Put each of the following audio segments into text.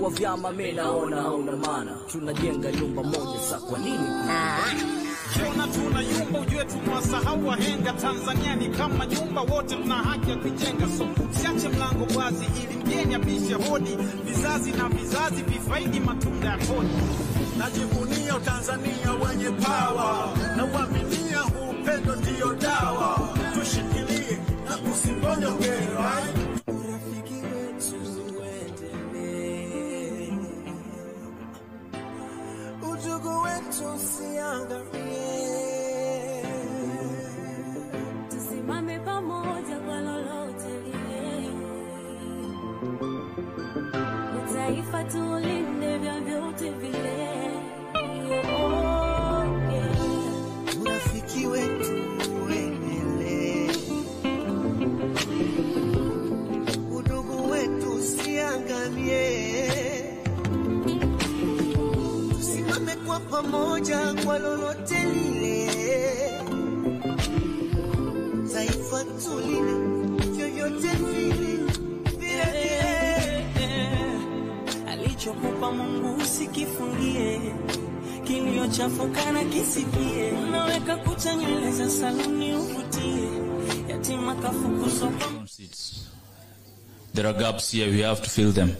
wa vyama mimi naona hauna maana. Tunajenga nyumba moja sasa kwa nini? Kiona tunayumba ujue tunawasahau wahenga. Tanzania ni kama nyumba, wote tuna haki ya kujenga. So usiache mlango wazi ili mgeni apishe hodi. Vizazi na vizazi vifaidi matunda ya kodi. Najivunia Tanzania wenye power, na uaminia upendo ndio dawa. Tushikilie na kusibonyoke, right? Urafiki wetu uendelee, udugu wetu usiangamie, tusimame pamoja kwa lolote lile, kitaifa tulinde vyovyote vile. Urafiki wetu uendelee, udugu wetu usiangamie, tusimame kwa pamoja kwa lolote lile, taifa tulinde vyovyote vile. Alichokupa Mungu usikifungie, kiliochafuka na kisikie. Unaweka kucha nywele za saluni uvutie, yatima kafukuzwa. There are gaps here, we have to fill them.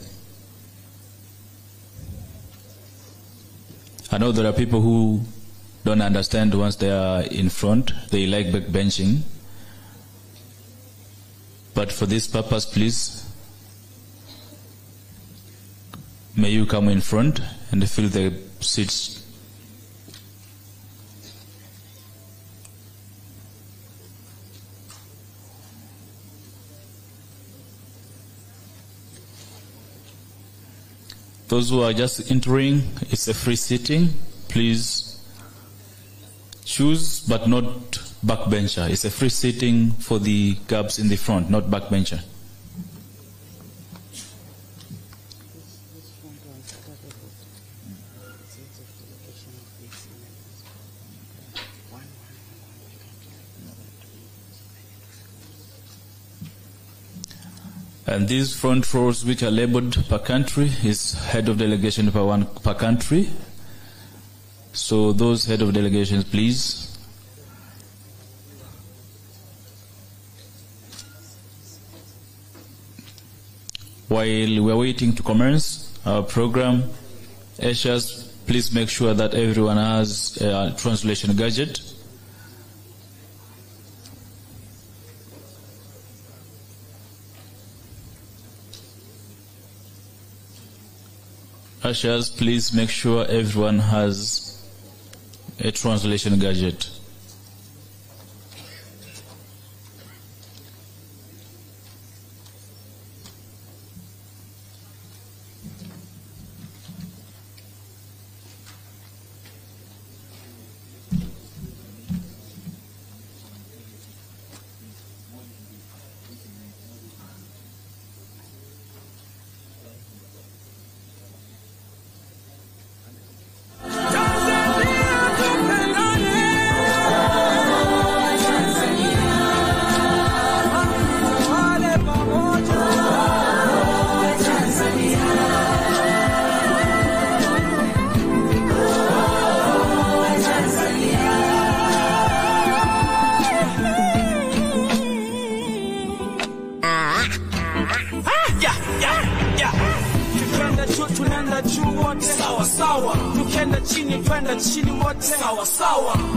I know there are people who don't understand once they are in front, they like backbenching. But for this purpose, please, may you come in front and fill the seats. Those who are just entering, it's a free sitting. Please choose, but not backbencher. It's a free sitting for the gaps in the front, not backbencher. And these front rows which are labeled per country is head of delegation per country. So those head of delegations, please. While we're waiting to commence our program, Ushers, please make sure that everyone has a translation gadget. Ushers, please make sure everyone has a translation gadget.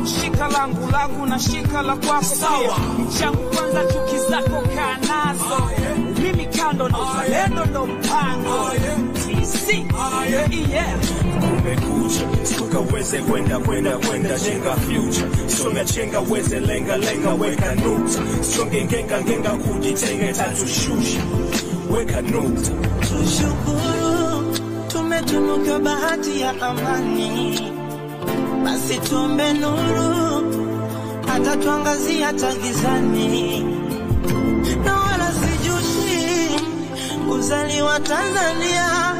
Shika langu na shika la kwako sawa. Changu kwanza chuki zako kanazo. Mimi kando na uzalendo ndo mpango. TC Umekuja tukaweze kwenda jenga future. Somea chenga weze lenga weka nukta. Songe ngenga kujitenga tatushusha. Weka nukta. Tushukuru tumetunuka bahati ya amani. Basi tuombe nuru hata tuangazia hata gizani. Na wala sijuti kuzaliwa Tanzania.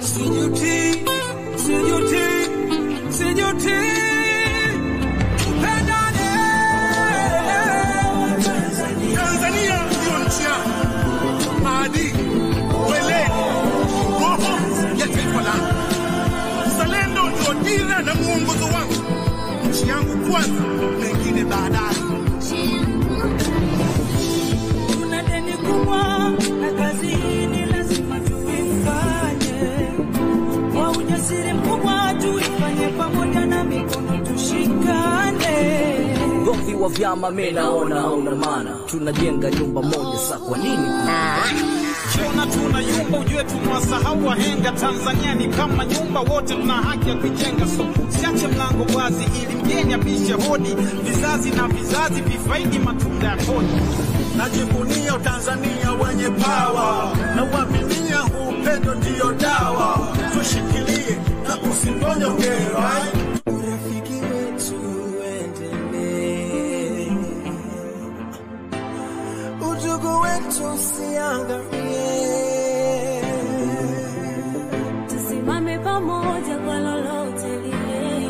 Sijuti upendane. Tanzania ndio nchi yangu. Hadi wele kwanza, mengine baadaye. Tuna deni kubwa na kazi hii ni lazima tuifanye. Kwa ujasiri mkubwa tuifanye pamoja na mikono tushikane. Ugomvi wa vyama mimi naona hauna maana. Tunajenga nyumba moja sasa kwa nini? Kiona tunayumba ujue tumewasahau wahenga. Tanzania ni kama nyumba, wote tuna haki ya kujenga. So siache mlango wazi ili mgeni apishe hodi. Vizazi na vizazi vifaidi matunda ya kodi. Najivunia Tanzania wenye power, na uaminia upendo ndio dawa. Tushikilie na kusiponyonge, right? Urafiki wetu endelee, udugu wetu usiangamie. Tusimame pamoja kwa lolote lile.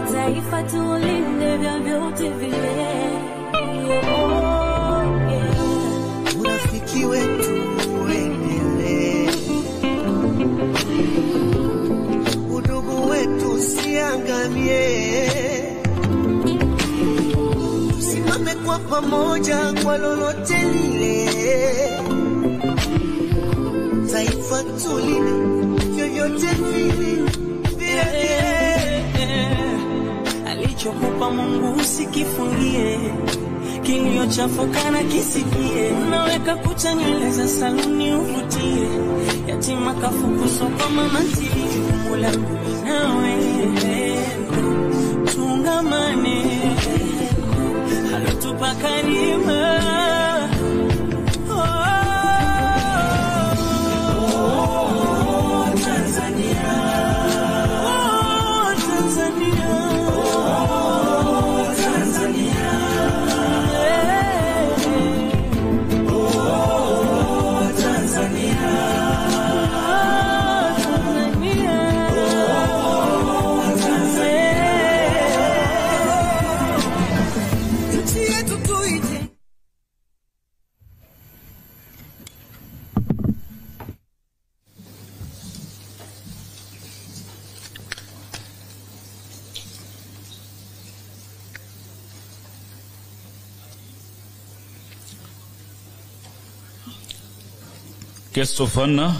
Utaifa tulinde vyovyote vile. Urafiki wetu endelee, udugu wetu usiangamie. Tusimame kwa pamoja kwa lolote lile. Taifa tulinde vyovyote vile. Alichokupa Mungu usikifungie, kiliochafuka na kisikie. Naweka kucha nywele za saluni uvutie, yatima kafukuzwa kwa mama ntilie. Mola mimi nawe tungamane, halotupa karima. Guest of honor,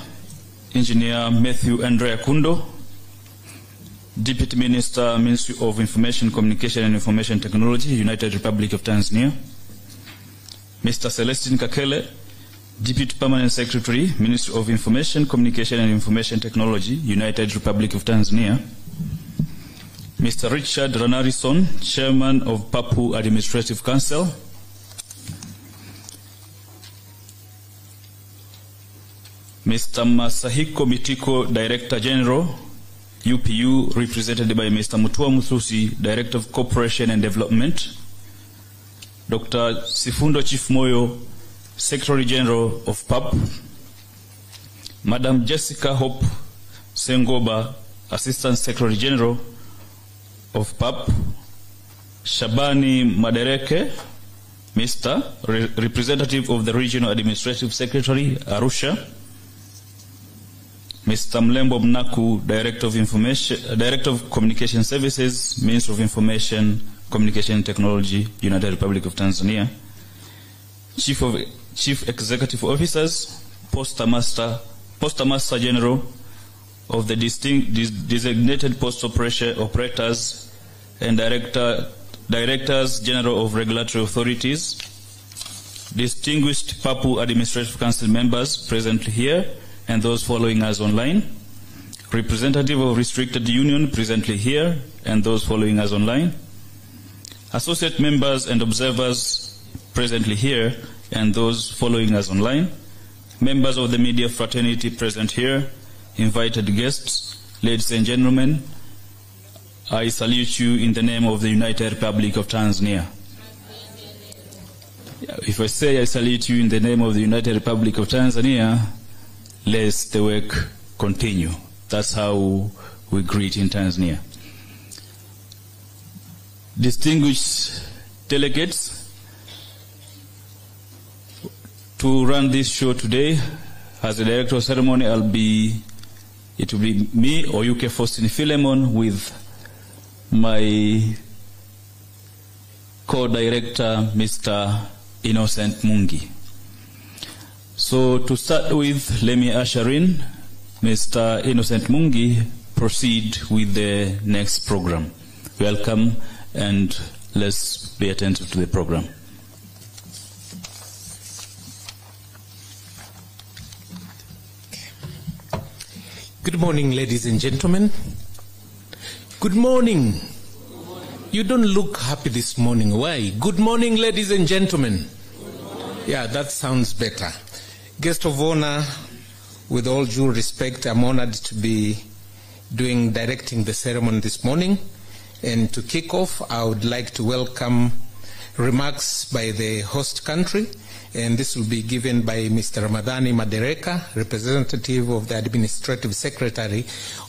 Engineer Matthew Andrea Kundo, Deputy Minister, Ministry of Information, Communication and Information Technology, United Republic of Tanzania. Mr. Celestine Kakele, Deputy Permanent Secretary, Ministry of Information, Communication and Information Technology, United Republic of Tanzania. Mr. Richard Ranarison, Chairman of PAPU Administrative Council. Mr. Masahiko Mitiko, Director General, UPU, represented by Mr. Mutua Muthusi, Director of Cooperation and Development. Dr. Sifundo Chief Moyo, Secretary General of PAP. Madam Jessica Hope Sengoba, Assistant Secretary General of PAP. Shabani Madereke, Mr. Representative of the Regional Administrative Secretary, Arusha. Mr. Mlembo Mnaku, Director of Communication Services, Minister of Information, Communication and Technology, United Republic of Tanzania. Chief Executive Officers, Posta Master General of the designated post operators and Directors General of Regulatory Authorities, distinguished PAPU Administrative Council members presently here and those following us online, representative of Restricted Union presently here and those following us online, associate members and observers presently here and those following us online, members of the media fraternity present here, invited guests, ladies and gentlemen, I salute you in the name of the United Republic of Tanzania. If I say I salute you in the name of the United Republic of Tanzania, let the work continue. That's how we greet in Tanzania. Distinguished delegates, to run this show today, as the director of ceremony, it will be me or UK Faustin Philemon with my co-director, Mr. Innocent Mungi. So to start with, let me usher in Mr. Innocent Mungi proceed with the next program. Welcome, and let's be attentive to the program. Good morning, ladies and gentlemen. Good morning. You don't look happy this morning. Why? Good morning, ladies and gentlemen. Yeah, that sounds better. Guest of honor, with all due respect, I'm honored to be directing the ceremony this morning. And to kick off, I would like to welcome remarks by the host country. And this will be given by Mr. Ramadhani Madereka, representative of the Administrative Secretary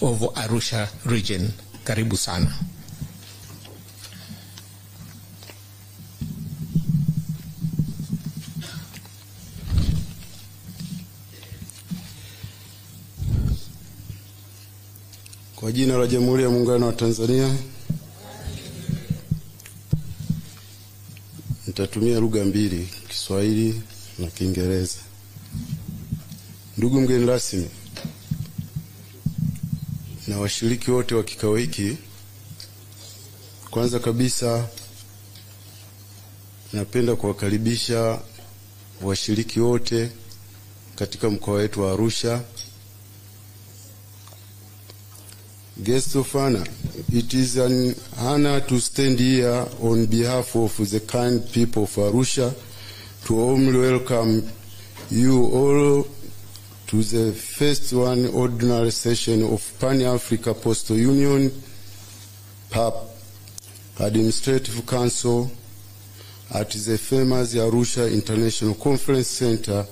of Arusha region. Karibu sana. Kwa jina la Jamhuri ya Muungano wa Tanzania, nitatumia lugha mbili, Kiswahili na Kiingereza. Ndugu mgeni rasmi na washiriki wote wa kikao hiki, kwanza kabisa napenda kuwakaribisha washiriki wote katika mkoa wetu wa Arusha. Guest of honor, it is an honor to stand here on behalf of the kind people of Arusha to warmly welcome you all to the first ordinary session of Pan-Africa Postal Union, PAP, Administrative Council at the famous Arusha International Conference Center.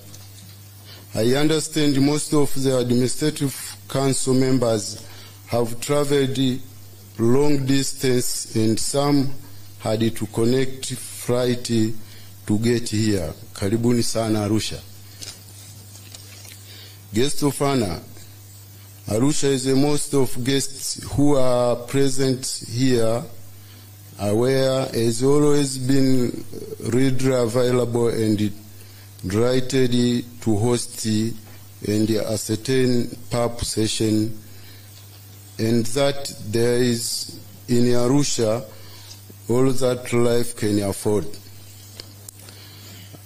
I understand most of the Administrative Council members have traveled long distance and some had to connect flight to get here. Karibuni sana Arusha. Guest of honor, Arusha is the most of guests who are present here aware has always been readily available and delighted to host and ascertain PAP session, and that there is in Arusha all that life can afford.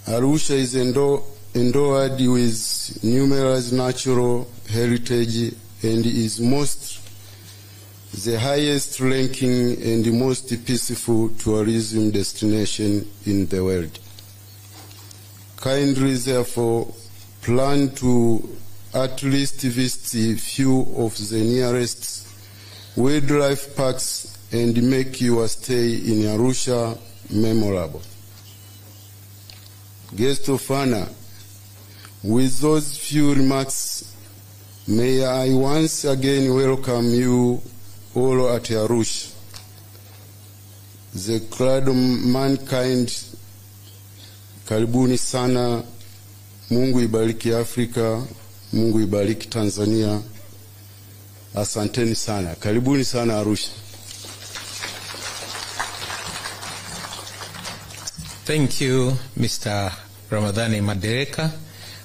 Arusha is endowed with numerous natural heritage and is the highest ranking and most peaceful tourism destination in the world. Kindly therefore plan to at least visit a few of the nearest wildlife parks and make your stay in Arusha memorable. Guest of honor, with those few remarks, may I once again welcome you all at Arusha, the cloud of mankind. Karibuni sana. Mungu ibariki Afrika, Mungu ibariki Tanzania. Asanteni sana. Karibuni sana Arusha. Thank you, Mr. Ramadhani Madereka,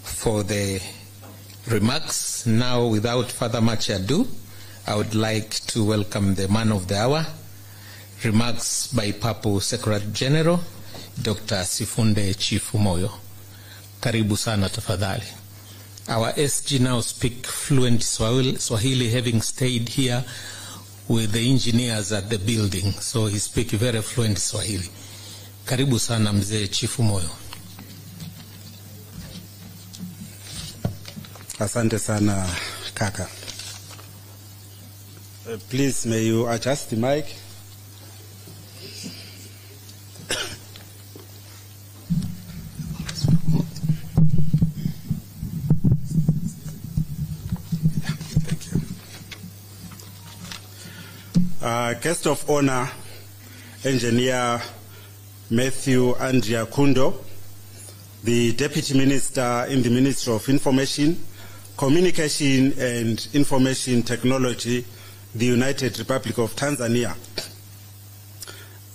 for the remarks. Now, without further much ado, I would like to welcome the man of the hour. Remarks by Papu Secretary General, Dr. Sifunde Chifumoyo. Karibu sana tafadhali. Our SG now speak fluent Swahili, having stayed here with the engineers at the building, so he speak very fluent Swahili. Karibu sana mzee Chifumoyo. Asante sana kaka. Please, may you adjust the mic? Thank you. Guest of honor, Engineer Matthew Andrea Kundo, the Deputy Minister in the Ministry of Information, Communication and Information Technology, the United Republic of Tanzania.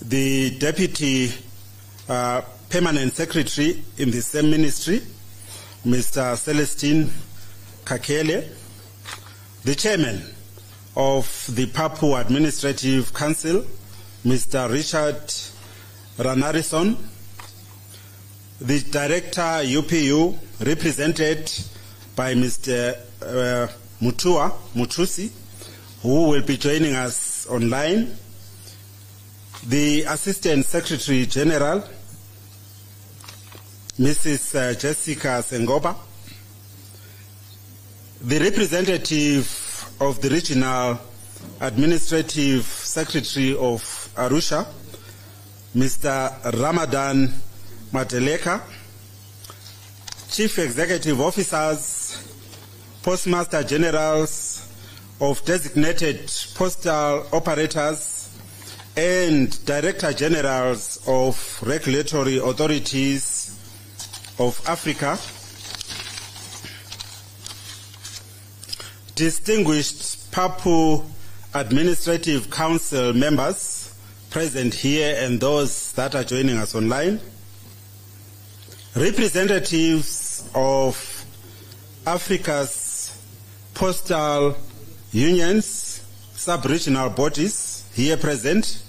the Deputy Permanent Secretary in the same ministry, Mr. Celestine Kakele, the Chairman of the Papua Administrative Council, Mr. Richard Ranarison, the Director UPU, represented by Mr. Mutusi, who will be joining us online, the Assistant Secretary General, Mrs. Jessica Sengoba, the representative of the Regional Administrative Secretary of Arusha, Mr. Ramadan Mateleka, Chief Executive Officers, Postmaster Generals of designated postal operators, and Director Generals of regulatory authorities of Africa, distinguished Papua Administrative Council members present here and those that are joining us online, representatives of Africa's postal unions, sub-regional bodies here present,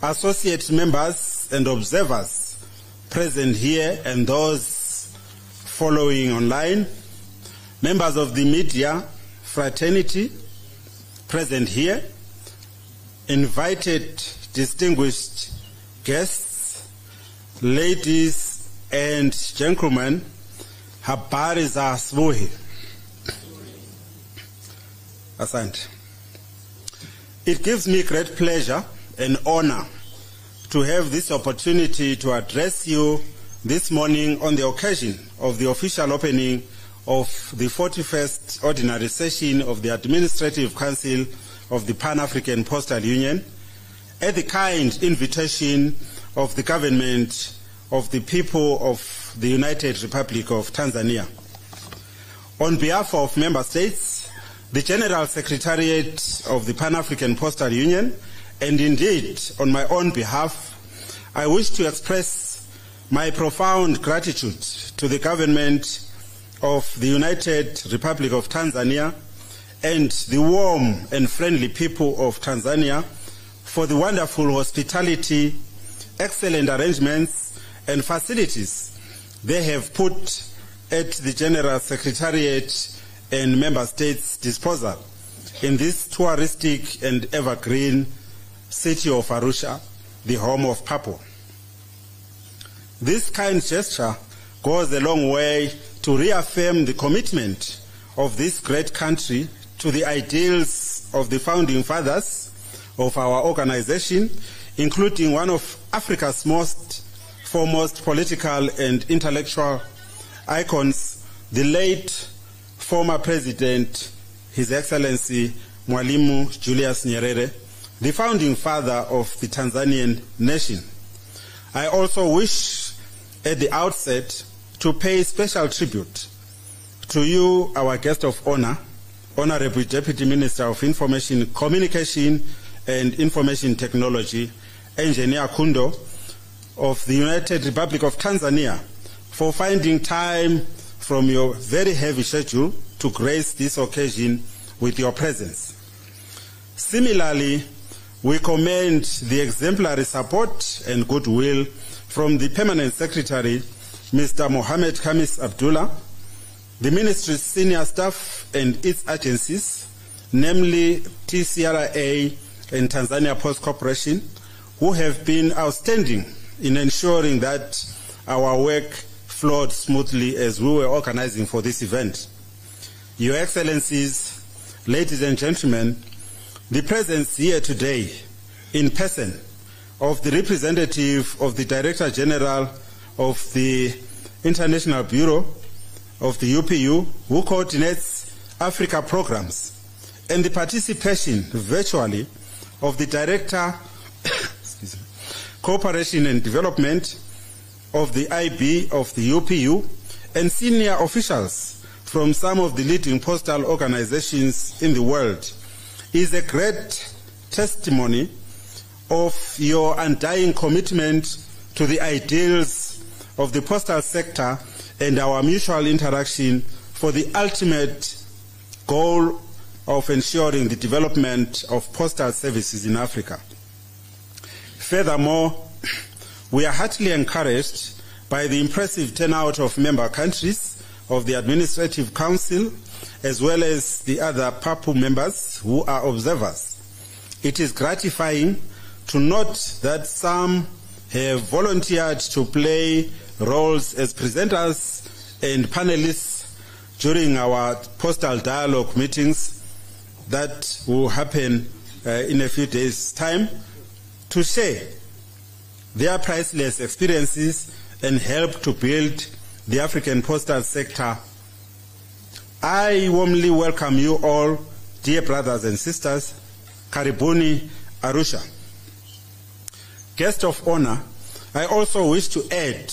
associate members and observers present here and those following online, members of the media fraternity present here, invited distinguished guests, ladies and gentlemen, habari za asubuhi. Asante. It gives me great pleasure and honor to have this opportunity to address you this morning on the occasion of the official opening of the 41st Ordinary Session of the Administrative Council of the Pan-African Postal Union, at the kind invitation of the government of the people of the United Republic of Tanzania. On behalf of Member States, the General Secretariat of the Pan-African Postal Union, and indeed on my own behalf, I wish to express my profound gratitude to the government of the United Republic of Tanzania and the warm and friendly people of Tanzania for the wonderful hospitality, excellent arrangements and facilities they have put at the General Secretariat and Member States' disposal in this touristic and evergreen city of Arusha, the home of Papua. This kind gesture goes a long way to reaffirm the commitment of this great country to the ideals of the founding fathers of our organization, including one of Africa's foremost political and intellectual icons, the late former President, His Excellency Mwalimu Julius Nyerere, the founding father of the Tanzanian nation. I also wish at the outset to pay special tribute to you, our guest of honor, Honorable Deputy Minister of Information, Communication and Information Technology, Engineer Kundo of the United Republic of Tanzania, for finding time from your very heavy schedule to grace this occasion with your presence. Similarly, we commend the exemplary support and goodwill from the Permanent Secretary, Mr. Mohamed Khamis Abdullah, the Ministry's senior staff and its agencies, namely TCRA and Tanzania Post Corporation, who have been outstanding in ensuring that our work flowed smoothly as we were organizing for this event. Your Excellencies, ladies and gentlemen, the presence here today in person of the representative of the Director General of the International Bureau of the UPU, who coordinates Africa programs, and the participation virtually of the Director Cooperation and Development of the IB of the UPU, and senior officials from some of the leading postal organizations in the world, is a great testimony of your undying commitment to the ideals of the postal sector and our mutual interaction for the ultimate goal of ensuring the development of postal services in Africa. Furthermore, we are heartily encouraged by the impressive turnout of member countries of the Administrative Council, as well as the other PAPU members who are observers. It is gratifying to note that some have volunteered to play roles as presenters and panelists during our postal dialogue meetings that will happen in a few days' time, to share their priceless experiences and help to build the African postal sector. I warmly welcome you all, dear brothers and sisters. Karibuni, Arusha. Guest of honor, I also wish to add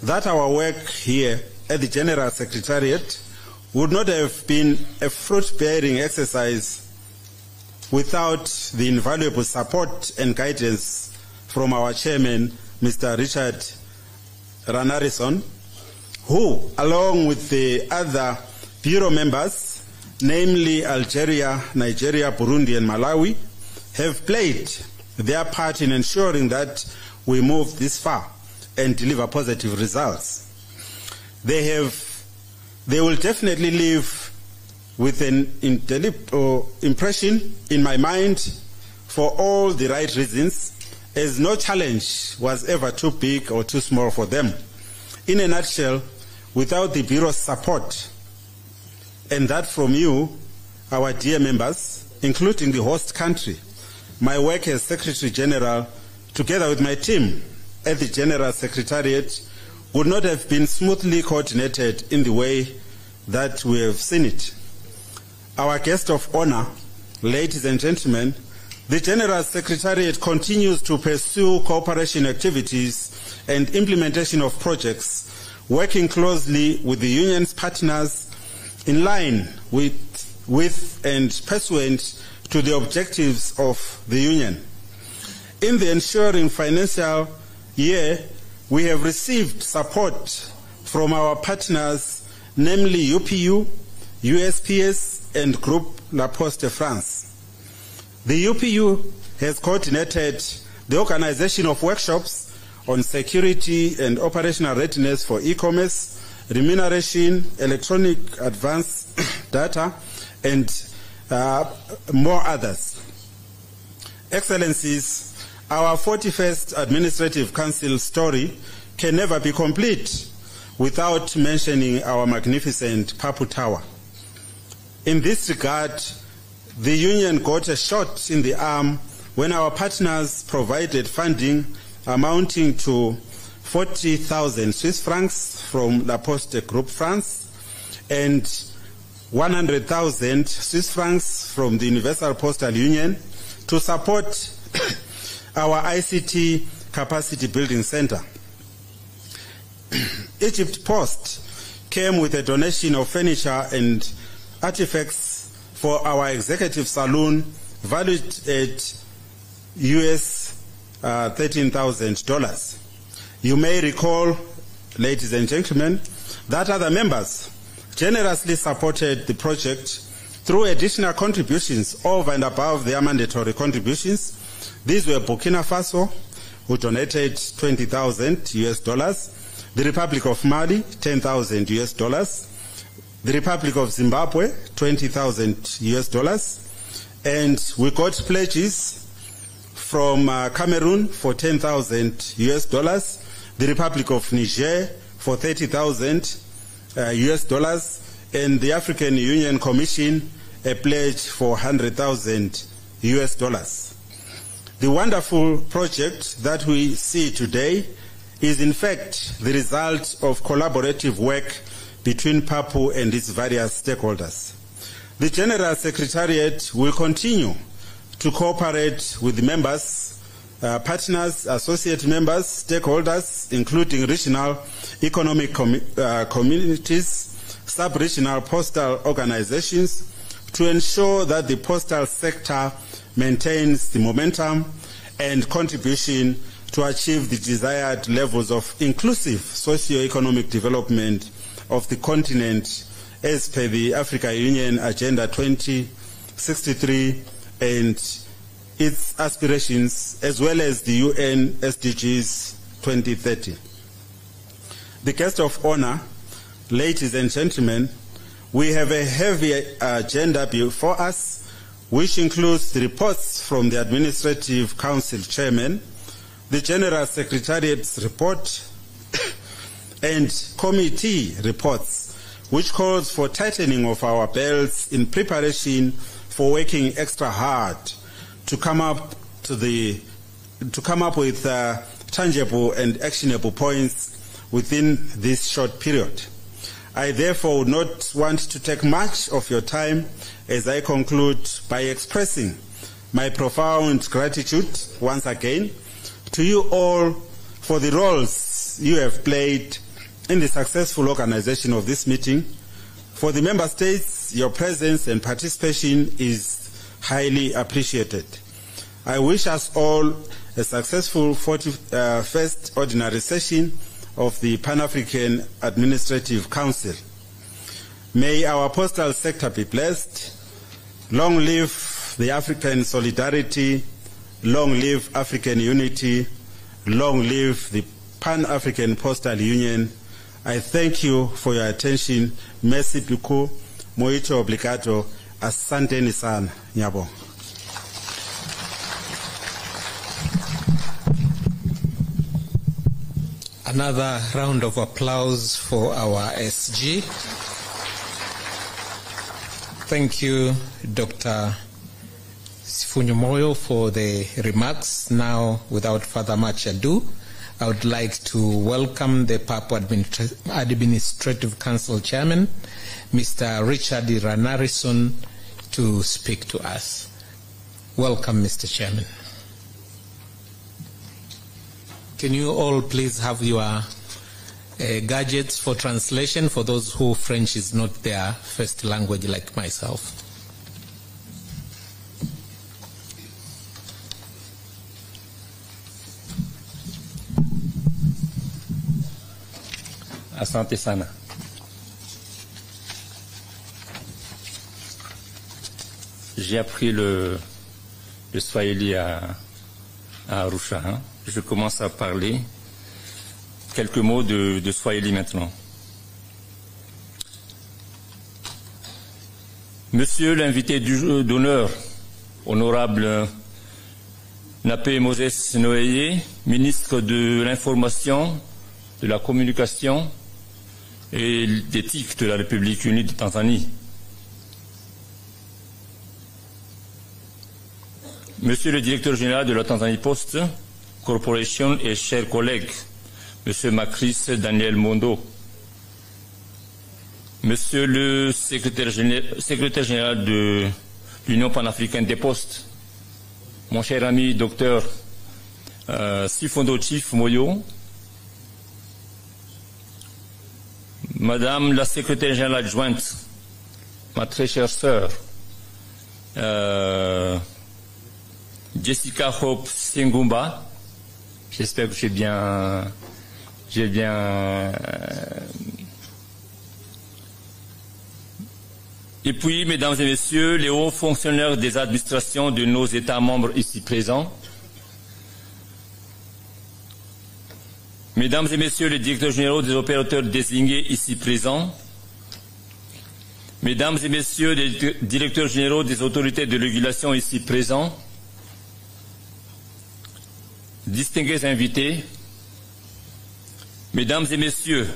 that our work here at the General Secretariat would not have been a fruit-bearing exercise without the invaluable support and guidance from our chairman, Mr. Richard Ranarison, who, along with the other bureau members, namely Algeria, Nigeria, Burundi, and Malawi, have played their part in ensuring that we move this far and deliver positive results. They will definitely leave with an indelible impression in my mind for all the right reasons, as no challenge was ever too big or too small for them. In a nutshell, without the Bureau's support, and that from you, our dear members, including the host country, my work as Secretary General, together with my team at the General Secretariat, would not have been smoothly coordinated in the way that we have seen it. Our guest of honor, ladies and gentlemen, the General Secretariat continues to pursue cooperation activities and implementation of projects, working closely with the Union's partners in line with and pursuant to the objectives of the Union. In the ensuing financial year, we have received support from our partners, namely UPU, USPS, and Groupe La Poste France. The UPU has coordinated the organization of workshops on security and operational readiness for e-commerce, remuneration, electronic advance data, and more others. Excellencies, our 41st Administrative Council story can never be complete without mentioning our magnificent PAPU Tower. In this regard, the Union got a shot in the arm when our partners provided funding amounting to 40,000 Swiss francs from La Poste Group France and 100,000 Swiss francs from the Universal Postal Union to support our ICT Capacity Building Center. Egypt Post came with a donation of furniture and artifacts for our executive saloon valued at US $13,000. You may recall, ladies and gentlemen, that other members generously supported the project through additional contributions over and above their mandatory contributions. These were Burkina Faso, who donated $20,000, the Republic of Mali, $10,000, the Republic of Zimbabwe, $20,000, and we got pledges from Cameroon for $10,000, the Republic of Niger for $30,000, and the African Union Commission a pledge for $100,000. The wonderful project that we see today is in fact the result of collaborative work between PAPU and its various stakeholders. The General Secretariat will continue to cooperate with the members, partners, associate members, stakeholders, including regional economic communities, sub-regional postal organizations, to ensure that the postal sector maintains the momentum and contribution to achieve the desired levels of inclusive socio-economic development of the continent as per the Africa Union Agenda 2063 and its aspirations, as well as the UN SDGs 2030. The guest of honor, ladies and gentlemen, we have a heavy agenda before us, which includes the reports from the Administrative Council Chairman, the General Secretariat's report, and committee reports, which calls for tightening of our belts in preparation for working extra hard to come up with tangible and actionable points within this short period. I therefore would not want to take much of your time as I conclude by expressing my profound gratitude once again to you all for the roles you have played in the successful organization of this meeting. For the member states, your presence and participation is highly appreciated. I wish us all a successful 41st ordinary session of the Pan-African Administrative Council. May our postal sector be blessed. Long live the African solidarity. Long live African unity. Long live the Pan-African Postal Union. I thank you for your attention. Merci beaucoup. Muito obrigado. Asanteni sana. Nyabo. Another round of applause for our SG. Thank you, Dr. Sifunyomoyo, for the remarks. Now, without further much ado, I would like to welcome the Papua Administrative Council Chairman, Mr. Richard Ranarison, to speak to us. Welcome, Mr. Chairman. Can you all please have your gadgets for translation for those who French is not their first language like myself? Asante sana. J'ai appris le Swahili à Arusha. Hein. Je commence à parler quelques mots de Swahili maintenant. Monsieur l'invité d'honneur, honorable Nape Moses Noeye, ministre de l'Information, de la Communication et d'éthique de la République unie de Tanzanie. Monsieur le directeur général de la Tanzanie Post Corporation et chers collègues, Monsieur Macris Daniel Mondo, Monsieur le secrétaire général de l'Union panafricaine des postes, mon cher ami docteur Sifondo Chief Moyo, Madame la secrétaire générale adjointe, ma très chère sœur, Jessica Hope Singumba, j'espère que j'ai bien et puis, mesdames et messieurs, les hauts fonctionnaires des administrations de nos États membres ici présents, mesdames et messieurs les directeurs généraux des opérateurs désignés ici présents, mesdames et messieurs les directeurs généraux des autorités de régulation ici présents, distingués invités, mesdames et messieurs,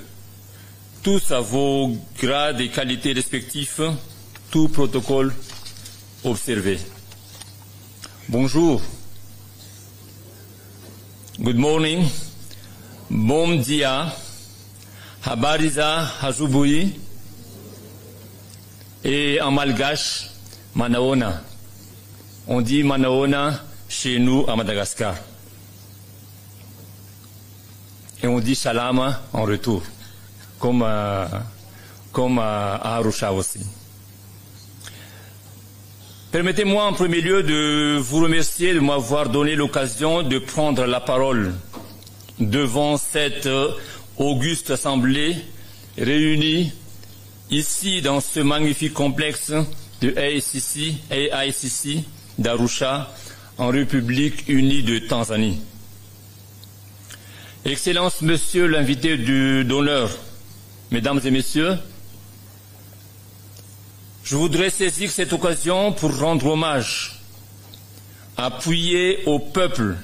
tous à vos grades et qualités respectifs, tout protocole observé. Bonjour, good morning, bon dia, habari za asubuhi, et en malgache, manaona. On dit manaona chez nous à Madagascar. Et on dit Shalama en retour, comme à Arusha aussi. Permettez-moi en premier lieu de vous remercier de m'avoir donné l'occasion de prendre la parole devant cette auguste assemblée réunie ici dans ce magnifique complexe de Aicc d'Arusha en République unie de Tanzanie. Excellence, Monsieur l'invité d'honneur, Mesdames et Messieurs, je voudrais saisir cette occasion pour rendre hommage, appuyer au peuple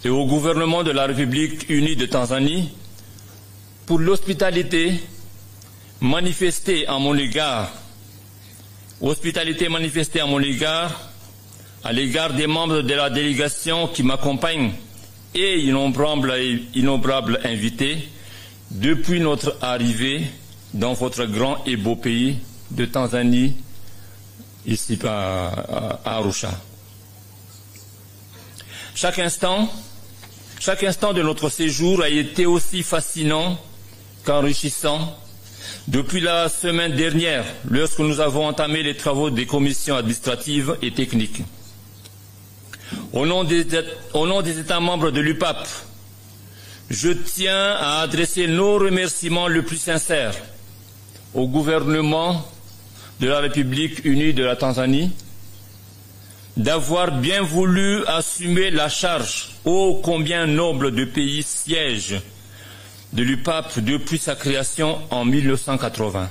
et au gouvernement de la République unie de Tanzanie pour l'hospitalité manifestée à mon égard, à l'égard des membres de la délégation qui m'accompagnent et innombrables invités depuis notre arrivée dans votre grand et beau pays de Tanzanie, ici à Arusha. Chaque instant de notre séjour a été aussi fascinant qu'enrichissant depuis la semaine dernière, lorsque nous avons entamé les travaux des commissions administratives et techniques. Au nom des États membres de l'UPAP, je tiens à adresser nos remerciements les plus sincères au gouvernement de la République unie de la Tanzanie d'avoir bien voulu assumer la charge ô combien noble de pays siège de l'UPAP depuis sa création en 1980.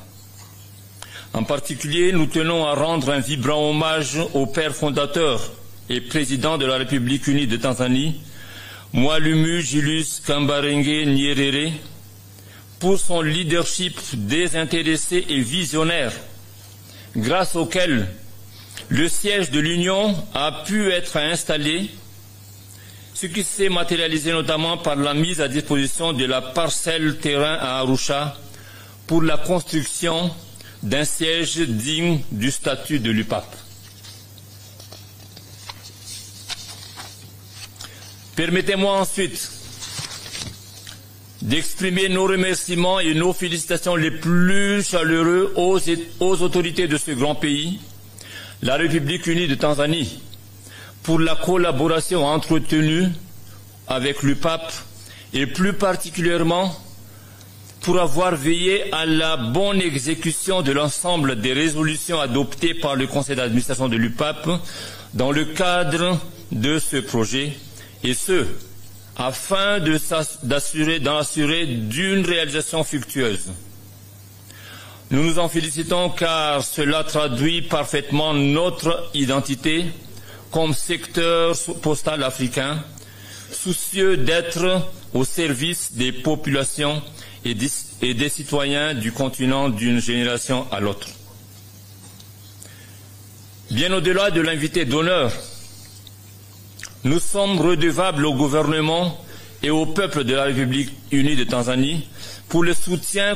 En particulier, nous tenons à rendre un vibrant hommage au père fondateur et président de la République unie de Tanzanie, Mwalimu Julius Kambarage Nyerere, pour son leadership désintéressé et visionnaire, grâce auquel le siège de l'Union a pu être installé, ce qui s'est matérialisé notamment par la mise à disposition de la parcelle terrain à Arusha pour la construction d'un siège digne du statut de l'UPAP. Permettez-moi ensuite d'exprimer nos remerciements et nos félicitations les plus chaleureux aux autorités de ce grand pays, la République unie de Tanzanie, pour la collaboration entretenue avec l'UPAP et plus particulièrement pour avoir veillé à la bonne exécution de l'ensemble des résolutions adoptées par le conseil d'administration de l'UPAP dans le cadre de ce projet, et ce, afin d'assurer d'une réalisation fructueuse. Nous nous en félicitons car cela traduit parfaitement notre identité comme secteur postal africain, soucieux d'être au service des populations et des citoyens du continent d'une génération à l'autre. Bien au-delà de l'invité d'honneur, nous sommes redevables au gouvernement et au peuple de la République unie de Tanzanie pour le soutien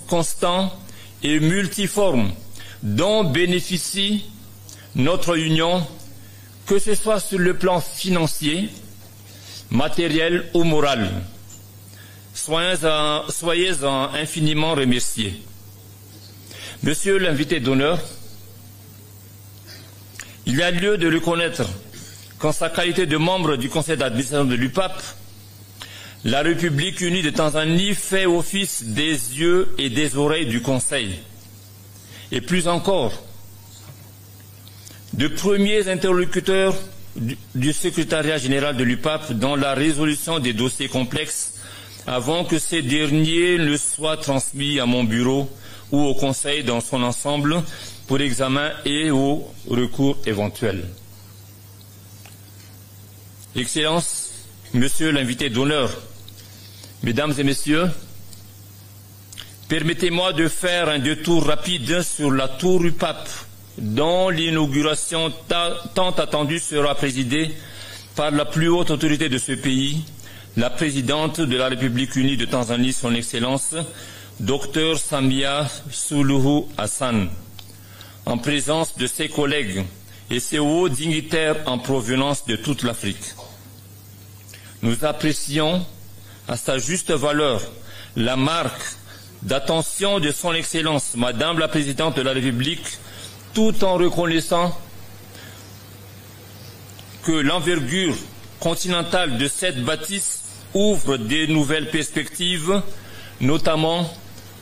constant et multiforme dont bénéficie notre Union, que ce soit sur le plan financier, matériel ou moral. Soyez-en infiniment remerciés. Monsieur l'invité d'honneur, il y a lieu de reconnaître qu'en sa qualité de membre du conseil d'administration de l'UPAP, la République unie de Tanzanie fait office des yeux et des oreilles du Conseil. Et plus encore, de premiers interlocuteurs du secrétariat général de l'UPAP dans la résolution des dossiers complexes avant que ces derniers ne soient transmis à mon bureau ou au Conseil dans son ensemble pour examen et au recours éventuel. Excellences, Monsieur l'invité d'honneur, Mesdames et Messieurs, permettez-moi de faire un détour rapide sur la tour UPAP, dont l'inauguration tant attendue sera présidée par la plus haute autorité de ce pays, la présidente de la République unie de Tanzanie, son Excellence, Dr Samia Suluhu Hassan, en présence de ses collègues et ses hauts dignitaires en provenance de toute l'Afrique. Nous apprécions à sa juste valeur la marque d'attention de son Excellence, Madame la Présidente de la République, tout en reconnaissant que l'envergure continentale de cette bâtisse ouvre de nouvelles perspectives, notamment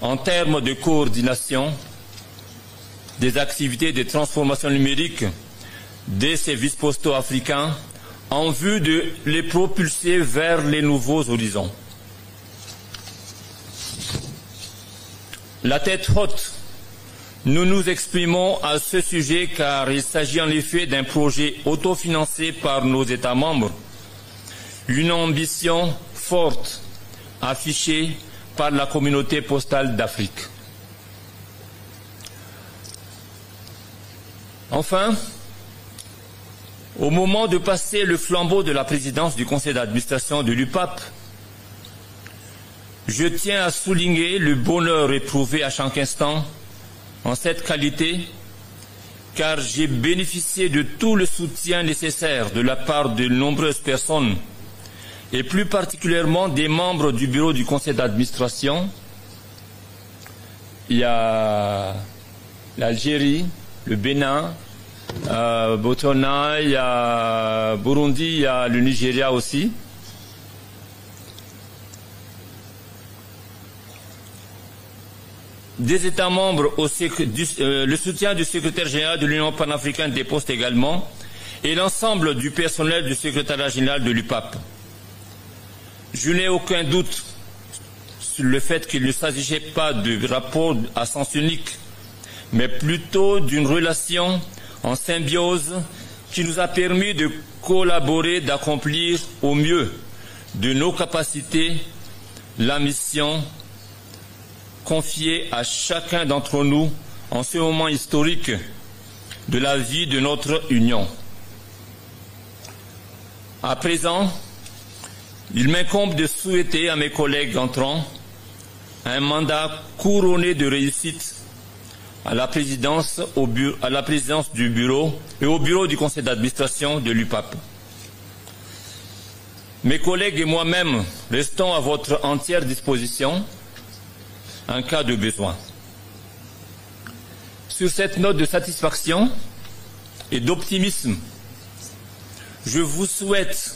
en termes de coordination des activités de transformation numérique des services postaux africains en vue de les propulser vers les nouveaux horizons. La tête haute, nous nous exprimons à ce sujet car il s'agit en effet d'un projet autofinancé par nos États membres, une ambition forte affichée par la communauté postale d'Afrique. Enfin, au moment de passer le flambeau de la présidence du conseil d'administration de l'UPAP, je tiens à souligner le bonheur éprouvé à chaque instant en cette qualité, car j'ai bénéficié de tout le soutien nécessaire de la part de nombreuses personnes, et plus particulièrement des membres du bureau du conseil d'administration. Il y a l'Algérie, le Bénin, Botswana, il y a Burundi, il y a le Nigeria aussi. Des États membres, le soutien du secrétaire général de l'Union panafricaine des postes également, et l'ensemble du personnel du secrétariat général de l'UPAP. Je n'ai aucun doute sur le fait qu'il ne s'agissait pas de rapport à sens unique, mais plutôt d'une relation en symbiose qui nous a permis de collaborer, d'accomplir au mieux de nos capacités la mission confiée à chacun d'entre nous en ce moment historique de la vie de notre Union. À présent, il m'incombe de souhaiter à mes collègues entrants un mandat couronné de réussite à la présidence du bureau et au bureau du conseil d'administration de l'UPAP. Mes collègues et moi-même restons à votre entière disposition en cas de besoin. Sur cette note de satisfaction et d'optimisme, je vous souhaite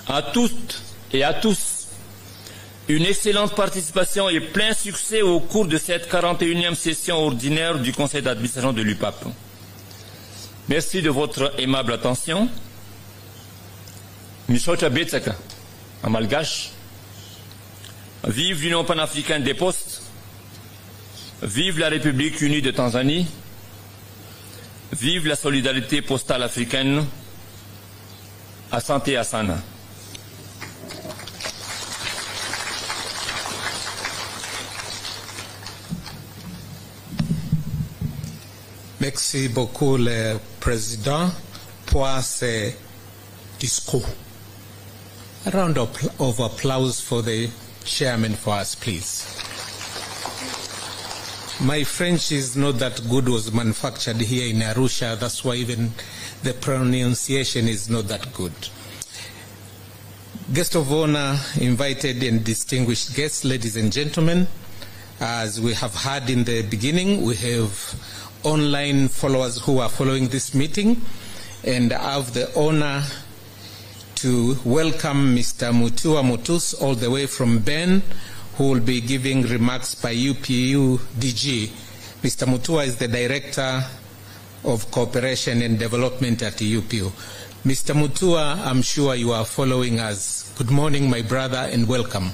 à toutes et à tous une excellente participation et plein succès au cours de cette 41e session ordinaire du conseil d'administration de l'UPAP. Merci de votre aimable attention. Michota Betsaka, en malgache. Vive l'Union panafricaine des postes. Vive la République unie de Tanzanie. Vive la solidarité postale africaine. Asante Asana. Merci beaucoup, le Président, pour ce discours. A round of applause for the Chairman for us, please. My French is not that good, was manufactured here in Arusha, that's why even the pronunciation is not that good. Guest of honor, invited and distinguished guests, ladies and gentlemen, as we have heard in the beginning, we have online followers who are following this meeting, and I have the honor to welcome Mr. Mutua Mutus all the way from Ben, who will be giving remarks by UPU DG. Mr. Mutua is the Director of Cooperation and Development at UPU. Mr. Mutua, I'm sure you are following us. Good morning, my brother, and welcome.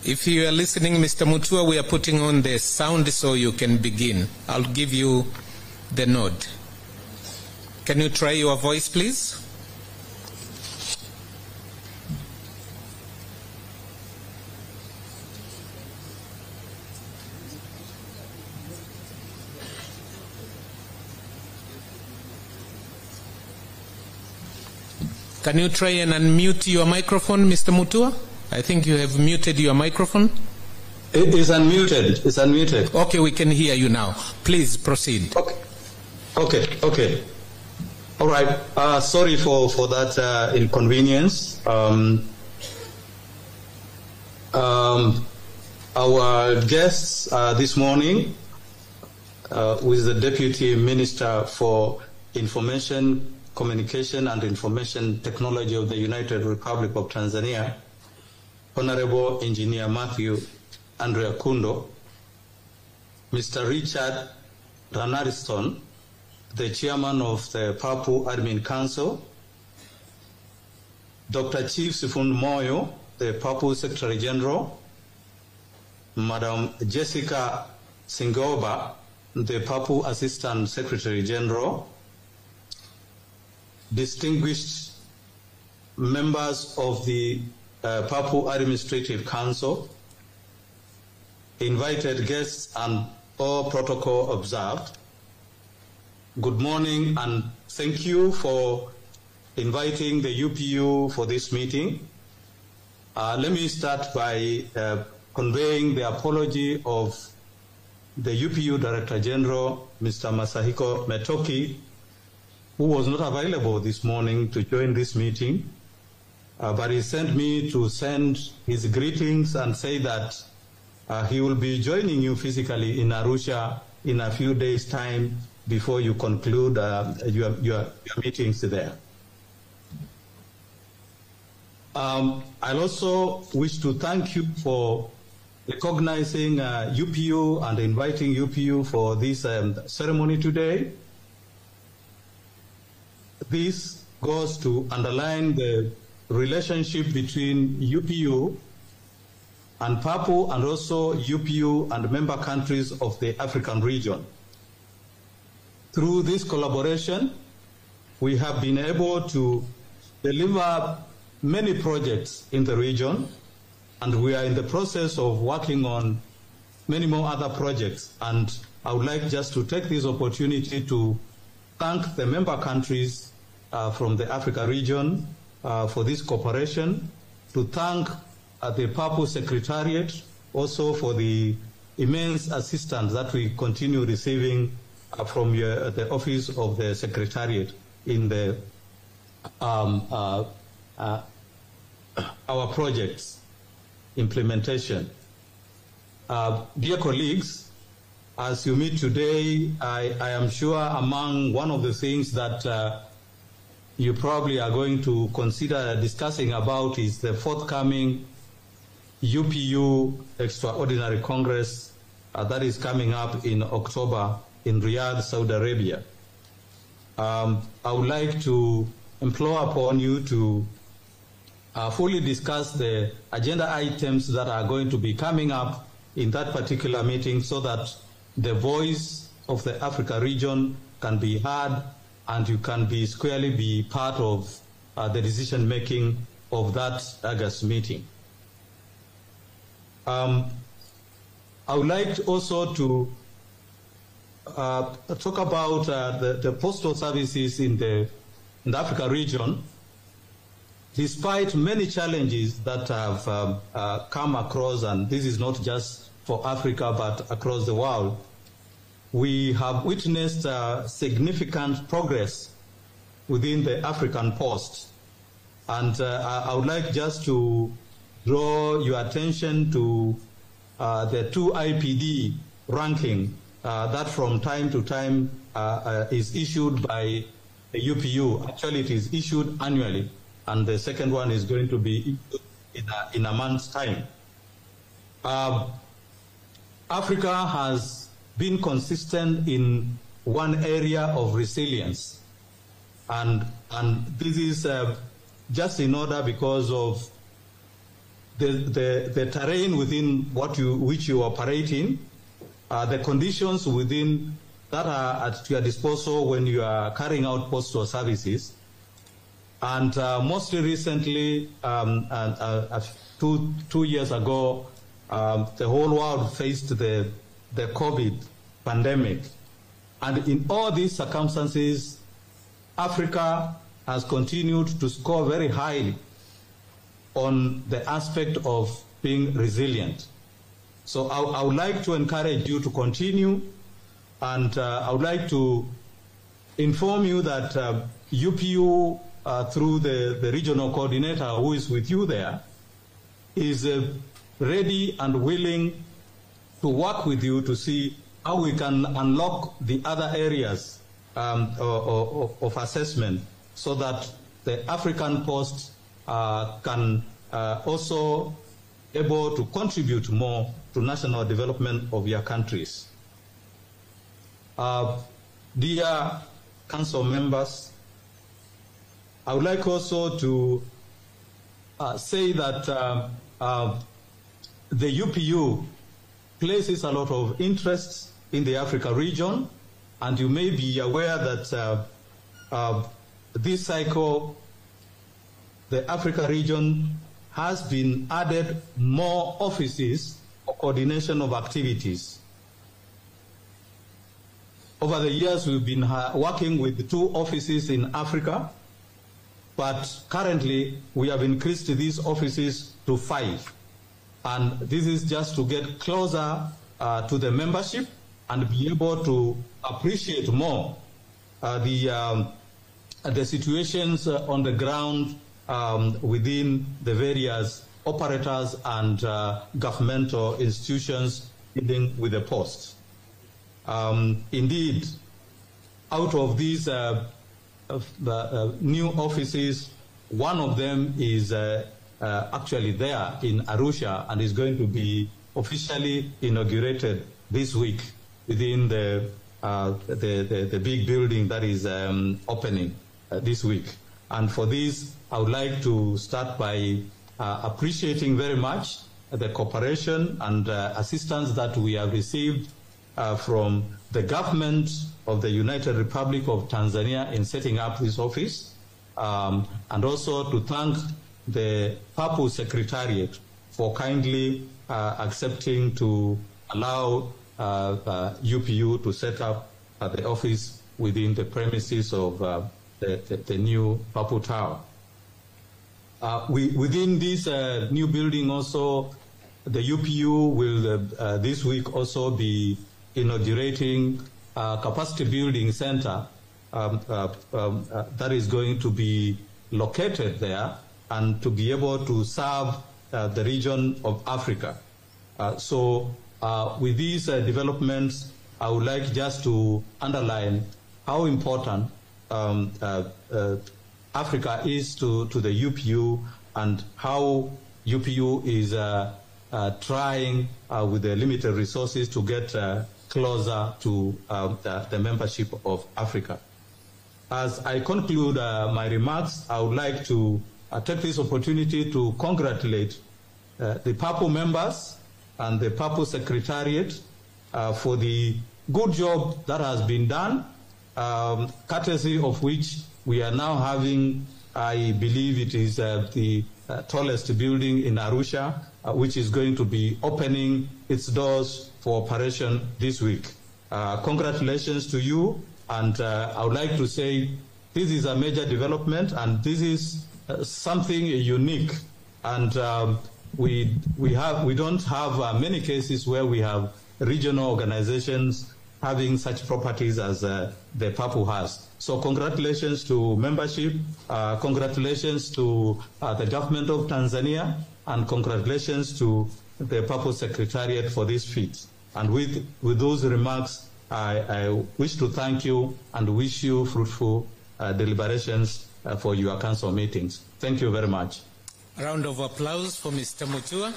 If you are listening, Mr. Mutua, we are putting on the sound so you can begin. I'll give you the nod. Can you try your voice, please? Can you try and unmute your microphone, Mr. Mutua? I think you have muted your microphone. It's unmuted. It's unmuted. Okay, we can hear you now. Please proceed. Okay. All right. Sorry for that inconvenience. Our guests this morning with the Deputy Minister for Information, Communication and Information Technology of the United Republic of Tanzania, Honorable Engineer Matthew Andrea Kundo, Mr. Richard Ranariston, the Chairman of the Papu Admin Council, Dr. Chief Sifund Moyo, the Papu Secretary General, Madam Jessica Singoba, the Papu Assistant Secretary General, distinguished members of the Papu Administrative Council, invited guests and all protocol observed. Good morning and thank you for inviting the UPU for this meeting. Let me start by conveying the apology of the UPU Director General, Mr. Masahiko Metoki, who was not available this morning to join this meeting, but he sent me to send his greetings and say that he will be joining you physically in Arusha in a few days' time before you conclude your meetings there. I also wish to thank you for recognizing UPU and inviting UPU for this ceremony today. This goes to underline the relationship between UPU and PAPU and also UPU and member countries of the African region. Through this collaboration, we have been able to deliver many projects in the region, and we are in the process of working on many more other projects. And I would like just to take this opportunity to thank the member countries from the Africa region for this cooperation, to thank the PAPU Secretariat also for the immense assistance that we continue receiving from the Office of the Secretariat in the our projects implementation. Dear colleagues, as you meet today, I am sure among one of the things that you probably are going to consider discussing about is the forthcoming UPU Extraordinary Congress that is coming up in October in Riyadh, Saudi Arabia. I would like to implore upon you to fully discuss the agenda items that are going to be coming up in that particular meeting so that the voice of the Africa region can be heard and you can be squarely be part of the decision making of that August meeting. I would like also to talk about the postal services in the Africa region. Despite many challenges that have come across, and this is not just for Africa but across the world, we have witnessed significant progress within the African Post. And I would like just to draw your attention to the 2 IPD ranking that from time to time is issued by the UPU. Actually, it is issued annually, and the second one is going to be in a month's time. Africa has been consistent in one area of resilience, and this is just in order because of the terrain within which you operate in, the conditions within that are at your disposal when you are carrying out postal services. And mostly recently, 2 years ago, the whole world faced the COVID pandemic. And in all these circumstances, Africa has continued to score very highly on the aspect of being resilient. So I would like to encourage you to continue, and I would like to inform you that UPU, through the regional coordinator who is with you there, is ready and willing to work with you to see how we can unlock the other areas of assessment, so that the African Post can also able to contribute more to national development of your countries. Dear Council members, I would like also to say that the UPU places a lot of interest in the Africa region, and you may be aware that this cycle, the Africa region has been added more offices for coordination of activities. Over the years, we've been working with 2 offices in Africa, but currently we have increased these offices to 5. And this is just to get closer to the membership and be able to appreciate more the situations on the ground within the various operators and governmental institutions dealing with the post. Indeed, out of these new offices, one of them is actually there in Arusha and is going to be officially inaugurated this week within the big building that is opening this week. And for this, I would like to start by appreciating very much the cooperation and assistance that we have received from the government of the United Republic of Tanzania in setting up this office, and also to thank the PAPU Secretariat for kindly accepting to allow UPU to set up the office within the premises of the new PAPU Tower. Within this new building also, the UPU will this week also be inaugurating a capacity building center that is going to be located there and to be able to serve the region of Africa. So with these developments, I would like just to underline how important Africa is to the UPU, and how UPU is trying with the limited resources to get closer to the membership of Africa. As I conclude my remarks, I would like to take this opportunity to congratulate the PAPU members and the PAPU Secretariat for the good job that has been done, courtesy of which we are now having, I believe it is the tallest building in Arusha, which is going to be opening its doors for operation this week. Congratulations to you, and I would like to say this is a major development, and this is something unique, and we don't have many cases where we have regional organizations having such properties as the PAPU has. So congratulations to membership, congratulations to the government of Tanzania, and congratulations to the PAPU Secretariat for this feat. And with those remarks, I wish to thank you and wish you fruitful deliberations for your council meetings. Thank you very much. A round of applause for Mr. Mutua.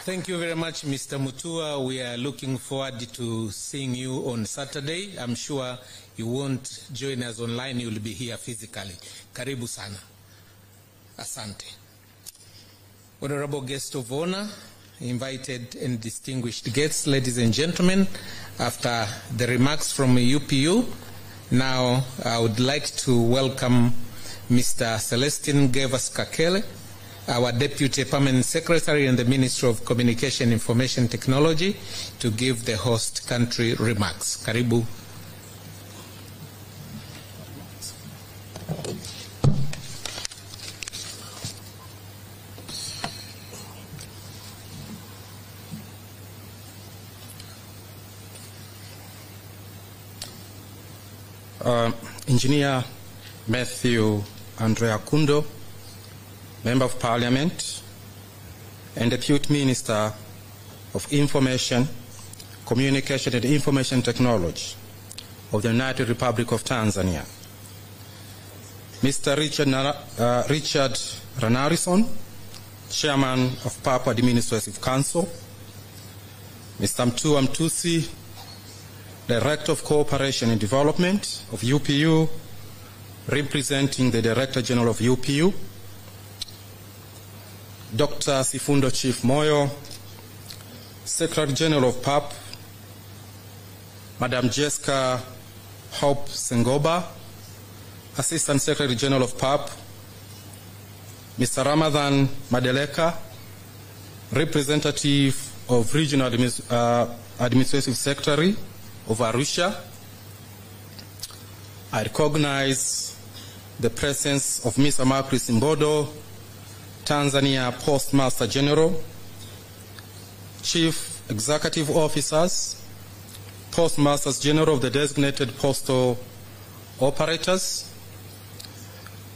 Thank you very much, Mr. Mutua. We are looking forward to seeing you on Saturday. I'm sure you won't join us online, you'll be here physically. Karibu sana. Asante. Honorable guest of honor, invited and distinguished guests, ladies and gentlemen, after the remarks from UPU, now I would like to welcome Mr. Celestine Gevas Kakele, our Deputy Permanent Secretary in the Ministry of Communication, Information Technology, to give the host country remarks. Karibu. Engineer Matthew Andrea Kundo, Member of Parliament and Deputy Minister of Information, Communication and Information Technology of the United Republic of Tanzania, Mr. Richard Ranarison, Chairman of Papua Administrative Council, Mr. Mtua Mtusi, Director of Cooperation and Development of UPU, representing the Director General of UPU, Dr. Sifundo Chief Moyo, Secretary General of PAP, Madam Jessica Hope Sengoba, Assistant Secretary General of PAP, Mr. Ramadan Madeleka, Representative of Regional Administrative Secretary of Arusha. I recognize the presence of Mr. Marcus Mbodo, Tanzania Postmaster General, Chief Executive Officers, Postmasters General of the designated postal operators,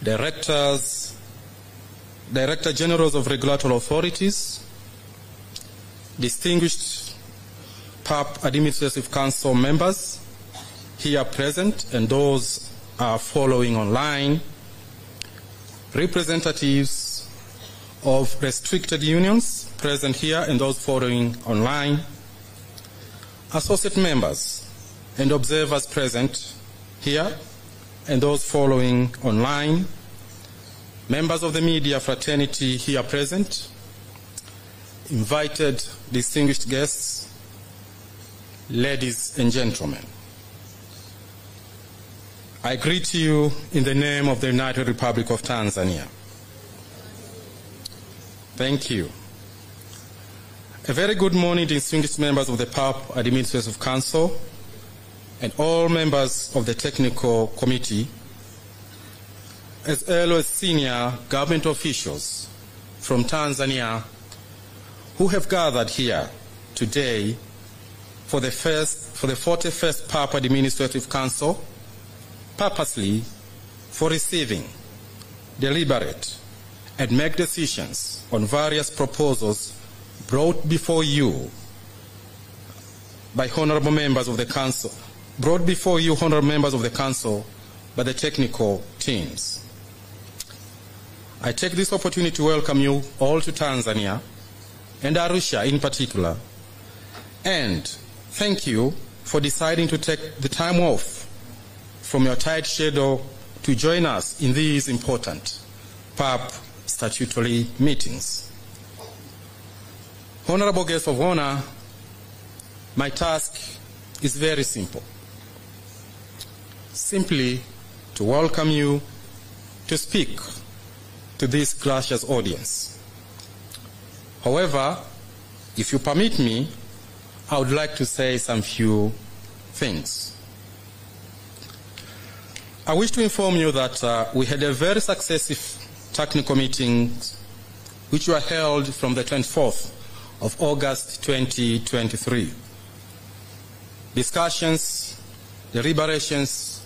Director Generals of Regulatory Authorities, distinguished PAP Administrative Council members here present and those are following online, representatives of restricted unions present here and those following online, associate members and observers present here and those following online, members of the media fraternity here present, invited distinguished guests, ladies and gentlemen. I greet you in the name of the United Republic of Tanzania. Thank you. A very good morning, distinguished members of the PAP Administrative Council and all members of the Technical Committee, as well as senior government officials from Tanzania who have gathered here today for the 41st PAP Administrative Council, purposely for receiving, deliberate, and make decisions on various proposals brought before you by honorable members of the Council, by the technical teams. I take this opportunity to welcome you all to Tanzania, and Arusha in particular, and thank you for deciding to take the time off from your tight schedule to join us in these important PAP statutory meetings. Honorable guests of honor, my task is very simple. Simply to welcome you to speak to this gracious audience. However, if you permit me, I would like to say some few things. I wish to inform you that we had a very successful technical meeting which were held from the 24th of August 2023. Discussions, deliberations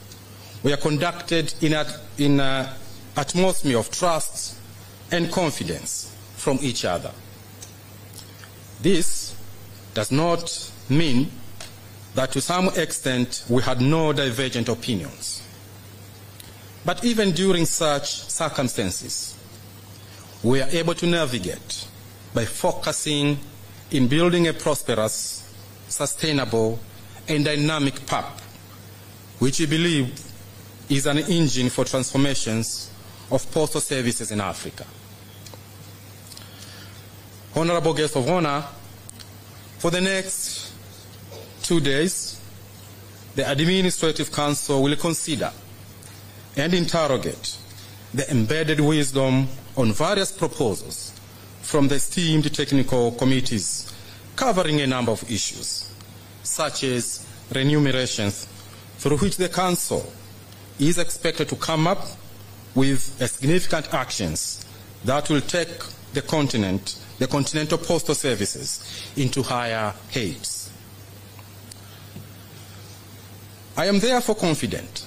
were conducted in an atmosphere of trust and confidence from each other. This does not mean that to some extent we had no divergent opinions. But even during such circumstances, we are able to navigate by focusing in building a prosperous, sustainable, and dynamic PAP, which we believe is an engine for transformations of postal services in Africa. Honorable guests of honor, for the next 2 days, the Administrative Council will consider and interrogate the embedded wisdom on various proposals from the esteemed technical committees covering a number of issues, such as remunerations, through which the Council is expected to come up with significant actions that will take the continental postal services into higher heights. I am therefore confident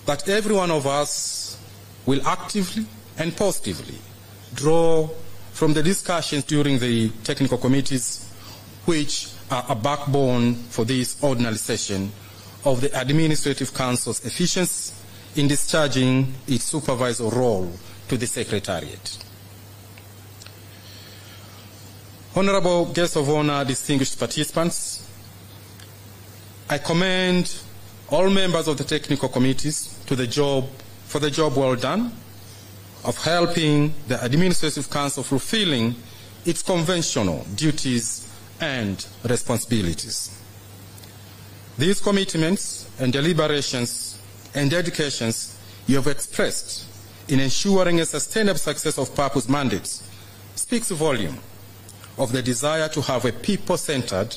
that every one of us will actively and positively draw from the discussions during the technical committees, which are a backbone for this ordinary session of the Administrative Council's efficiency in discharging its supervisory role to the Secretariat. Honorable guests of honor, distinguished participants, I commend all members of the technical committees for the job well done of helping the Administrative Council fulfilling its conventional duties and responsibilities. These commitments and deliberations and dedications you have expressed in ensuring a sustainable success of PAPU's mandates speaks volume of the desire to have a people-centered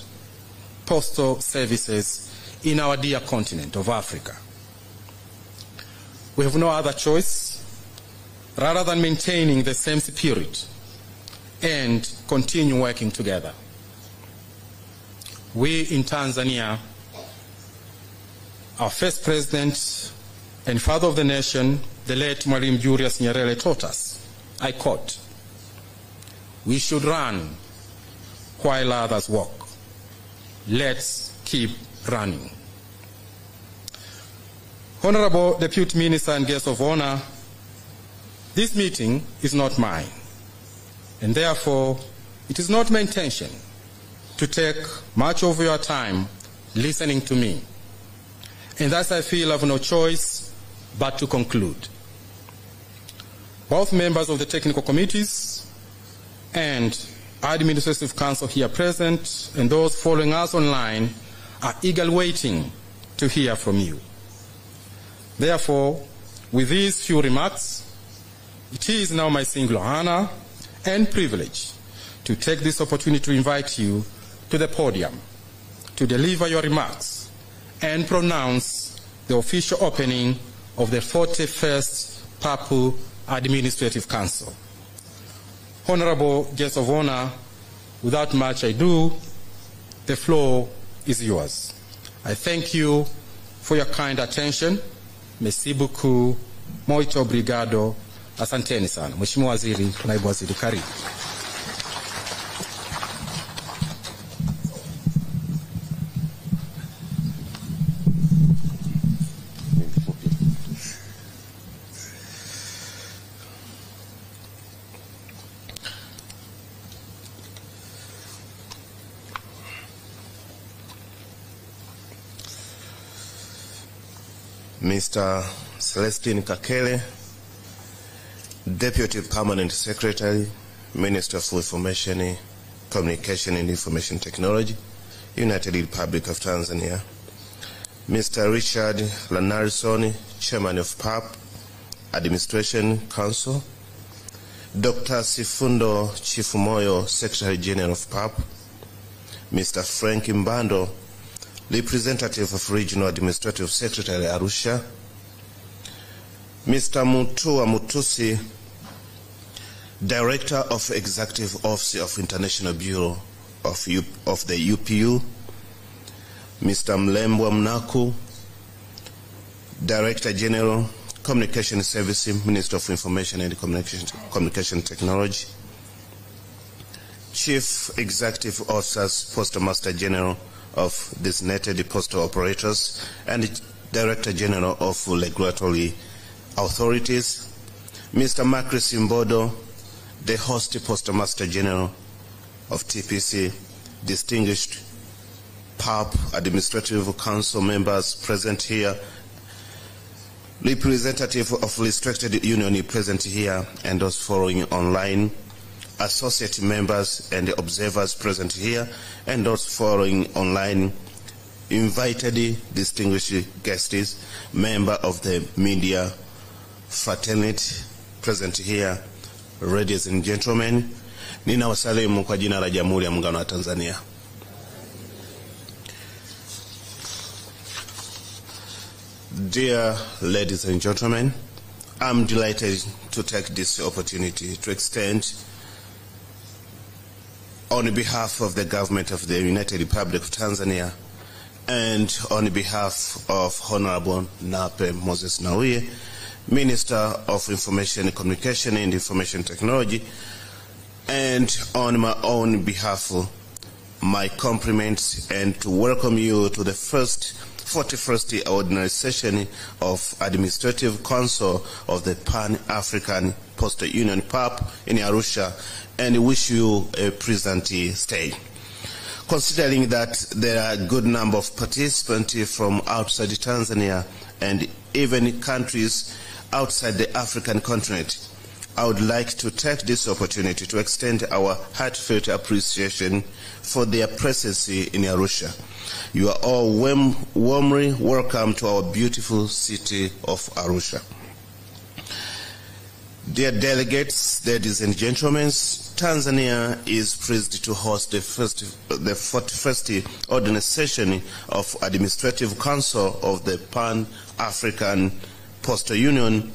postal services in our dear continent of Africa. We have no other choice rather than maintaining the same spirit and continue working together. We in Tanzania, our first president and father of the nation, the late Mwalimu Julius Nyerere, taught us, I quote, "We should run while others walk. Let's keep running." Honorable Deputy Minister and guests of honor, this meeting is not mine, and therefore it is not my intention to take much of your time listening to me. And thus I feel I have no choice but to conclude. Both members of the technical committees and Administrative Council here present and those following us online are eagerly waiting to hear from you. Therefore, with these few remarks, it is now my singular honor and privilege to take this opportunity to invite you to the podium to deliver your remarks and pronounce the official opening of the 41st PAPU Administrative Council. Honorable guests of honor, without much ado, the floor is yours. I thank you for your kind attention. Merci beaucoup. Muito obrigado. Asanteni sana. Mheshimiwa Waziri, Naibu Waziri, karibu. Mr. Celestine Kakele, Deputy Permanent Secretary, Minister for Information, Communication and Information Technology, United Republic of Tanzania. Mr. Richard Lanarisoni, Chairman of PAP, Administration Council. Dr. Sifundo Chifumoyo, Secretary General of PAP. Mr. Frank Mbando, Representative of Regional Administrative Secretary Arusha. Mr. Mutua Mutusi, Director of Executive Office of International Bureau of the UPU. Mr. Mlembwa Mnaku, Director General, Communication Service, Minister of Information and Communication Technology. Chief Executive Officers, Postmaster General of designated postal operators, and Director General of Regulatory Authorities. Mr. Macris Mbodo, the host Postmaster General of TPC, distinguished PAP Administrative Council members present here, representative of Restricted Union present here, and those following online, associate members and observers present here, and those following online, invited distinguished guests, member of the media fraternity present here, ladies and gentlemen, ninawasalimu kwa jina la Jamhuri ya Muungano wa Tanzania. Dear ladies and gentlemen, I'm delighted to take this opportunity to extend, on behalf of the government of the United Republic of Tanzania and on behalf of Honorable Nape Moses Nnauye, Minister of Information and Communication and Information Technology, and on my own behalf, my compliments and to welcome you to the 41st Ordinary Session of Administrative Council of the Pan-African Postal Union PAP in Arusha, and wish you a pleasant stay. Considering that there are a good number of participants from outside Tanzania and even countries outside the African continent, I would like to take this opportunity to extend our heartfelt appreciation for their presence in Arusha. You are all warmly welcome to our beautiful city of Arusha. Dear delegates, ladies and gentlemen, Tanzania is pleased to host the 41st Ordinary Session of Administrative Council of the Pan-African Postal Union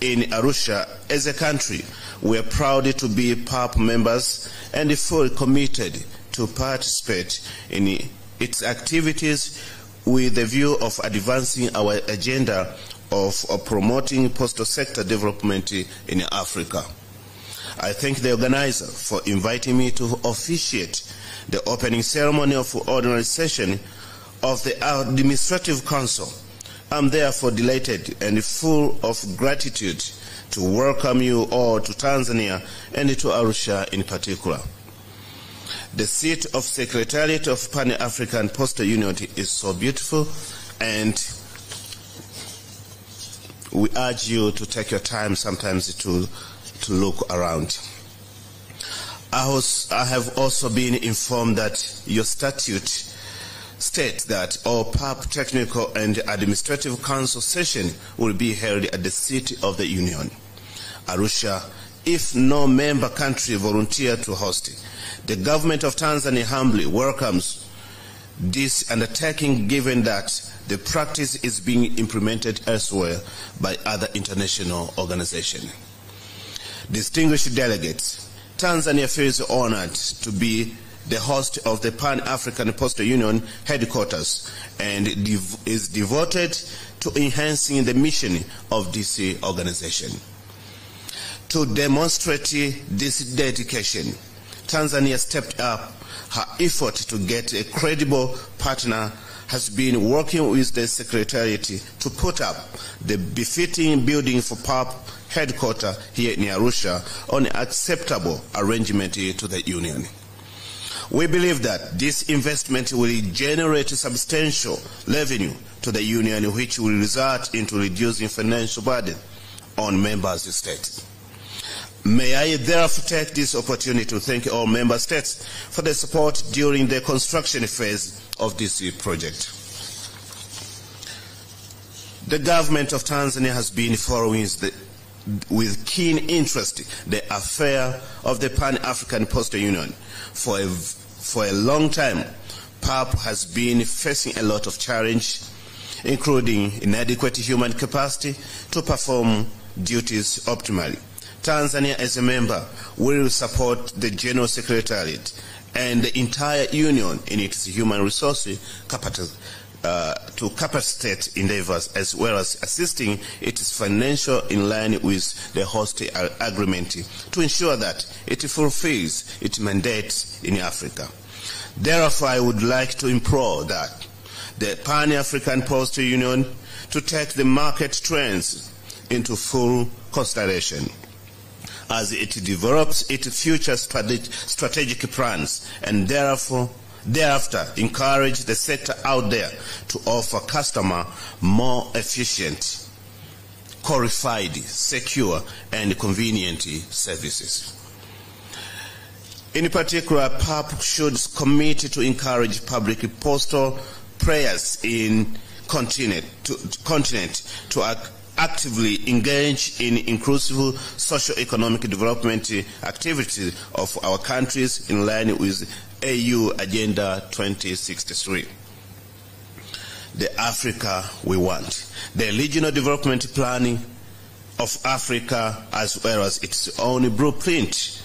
in Arusha. As a country, we are proud to be PAP members and fully committed to participate in its activities with the view of advancing our agenda of promoting postal sector development in Africa. I thank the organizer for inviting me to officiate the opening ceremony of the ordinary session of the Administrative Council. I'm therefore delighted and full of gratitude to welcome you all to Tanzania and to Arusha in particular. The seat of Secretariat of Pan-African Postal Union is so beautiful, and we urge you to take your time sometimes to look around. I have also been informed that your statute states that all PAP Technical and Administrative Council session will be held at the city of the Union, Arusha, if no member country volunteer to host it. The government of Tanzania humbly welcomes this undertaking, given that the practice is being implemented elsewhere by other international organizations. Distinguished delegates, Tanzania feels honored to be the host of the Pan-African Postal Union headquarters and is devoted to enhancing the mission of this organization. To demonstrate this dedication, Tanzania stepped up her effort to get a credible partner, has been working with the Secretariat to put up the befitting building for PAP headquarters here in Arusha on an acceptable arrangement to the Union. We believe that this investment will generate substantial revenue to the Union, which will result into reducing financial burden on member states. May I therefore take this opportunity to thank all member states for their support during the construction phase of this project. The government of Tanzania has been following with keen interest the affair of the Pan-African Postal Union. For a long time, PAP has been facing a lot of challenge, including inadequate human capacity to perform duties optimally. Tanzania, as a member, will support the General Secretariat and the entire Union in its human resources to capacitate endeavors, as well as assisting its financial in line with the host agreement to ensure that it fulfills its mandate in Africa. Therefore, I would like to implore that the Pan-African Postal Union to take the market trends into full consideration as it develops its future strategic plans, and thereafter encourage the sector out there to offer customer more efficient, qualified, secure, and convenient services. In particular, PAP should commit to encourage public postal players in continent to actively engage in inclusive socio-economic development activities of our countries in line with AU Agenda 2063. The Africa we want. The regional development planning of Africa, as well as its own blueprint,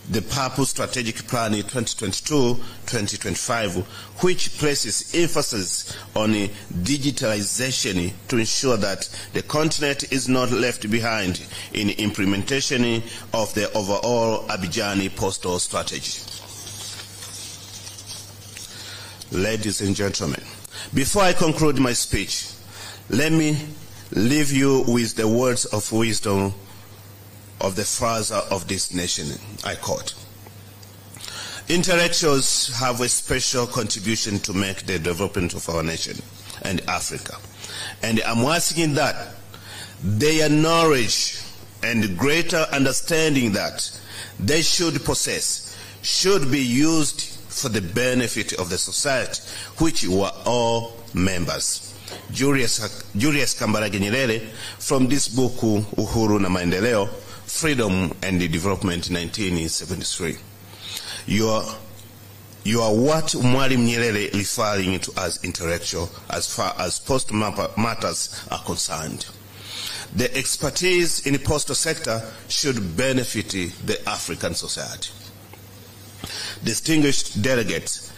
the PAPU Strategic Plan 2022-2025, which places emphasis on digitalization to ensure that the continent is not left behind in implementation of the overall Abidjan postal strategy. Ladies and gentlemen, before I conclude my speech, let me leave you with the words of wisdom of the father of this nation. I quote, "Intellectuals have a special contribution to make the development of our nation and Africa. And I'm asking that their knowledge and greater understanding that they should possess should be used for the benefit of the society, which we are all members." Julius Kambarage Nyerere, from this book, Uhuru na Maendeleo, Freedom and Development, 1973. You are what Mwalimu Nyerere referring to as intellectual as far as postal matters are concerned. The expertise in the postal sector should benefit the African society. Distinguished delegates,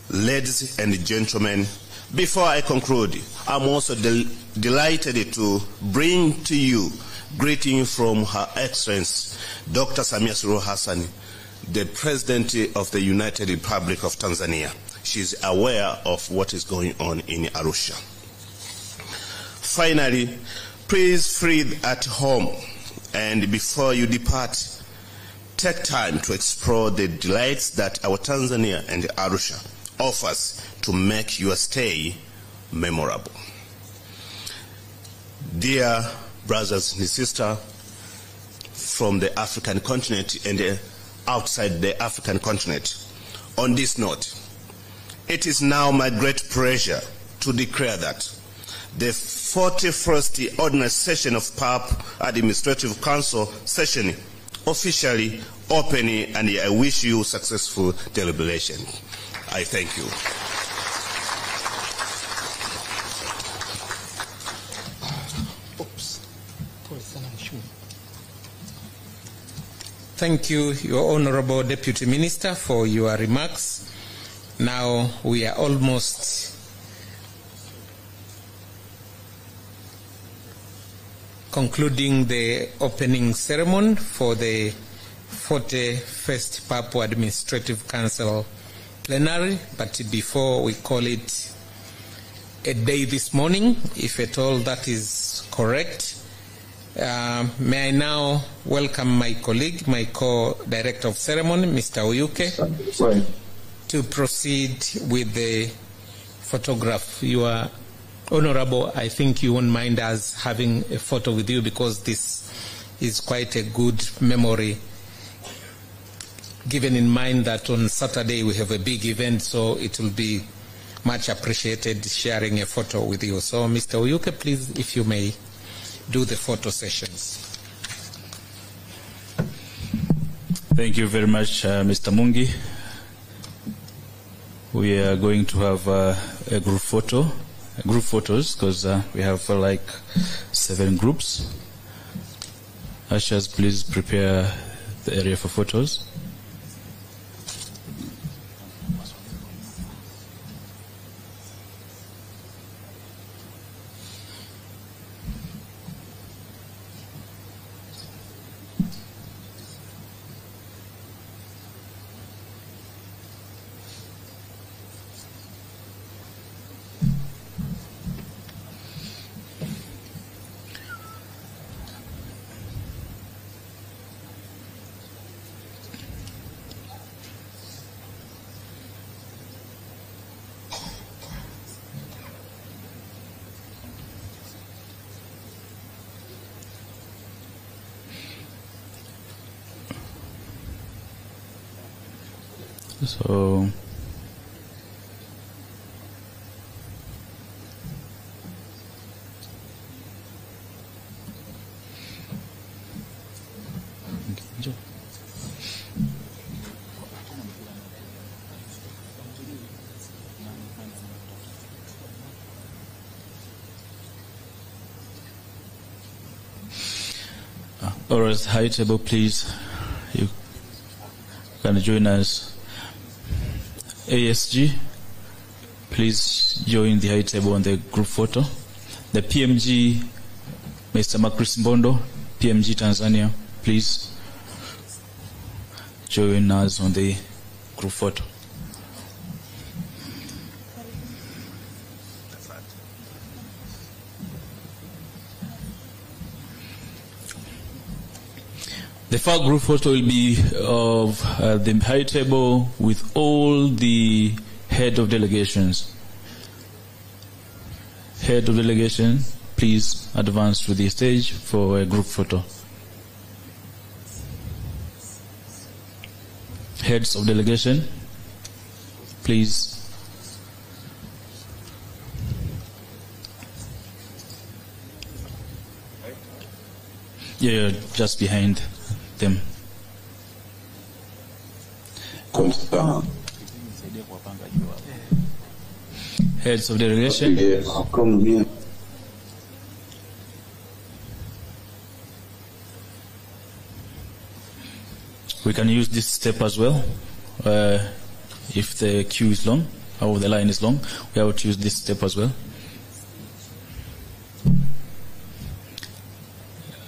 ladies and gentlemen, before I conclude, I'm also delighted to bring to you greeting from Her Excellency Dr. Samia Suluhu Hassan, the President of the United Republic of Tanzania. She is aware of what is going on in Arusha. Finally, please feel at home, and before you depart, take time to explore the delights that our Tanzania and Arusha offers to make your stay memorable. Dear brothers and sisters from the African continent and outside the African continent, on this note, it is now my great pleasure to declare that the 41st ordinary session of PAP Administrative Council session officially open, and I wish you successful deliberation. I thank you. Thank you, Your Honorable Deputy Minister, for your remarks. Now we are almost concluding the opening ceremony for the 41st Papua Administrative Council plenary, but before we call it a day this morning, if at all that is correct, may I now welcome my colleague, my co-director of ceremony, Mr. Oyuke, to proceed with the photograph. You are honorable. I think you won't mind us having a photo with you, because this is quite a good memory, given in mind that on Saturday we have a big event, so it will be much appreciated sharing a photo with you. So, Mr. Oyuke, please, if you may, do the photo sessions. Thank you very much, Mr. Mungi. We are going to have a group photos, because we have like 7 groups. Ushers, please prepare the area for photos. So all right, high table, please. can join us. Aicc, please join the high table on the group photo. The PMG, Mr. Macris Mbondo, PMG Tanzania, please join us on the group photo. The far group photo will be of the high table with all the head of delegations. Head of delegation, please advance to the stage for a group photo. Heads of delegation, please. Yeah, just behind them. Heads of delegation. We can use this step as well. If the queue is long, or the line is long, we have to use this step as well.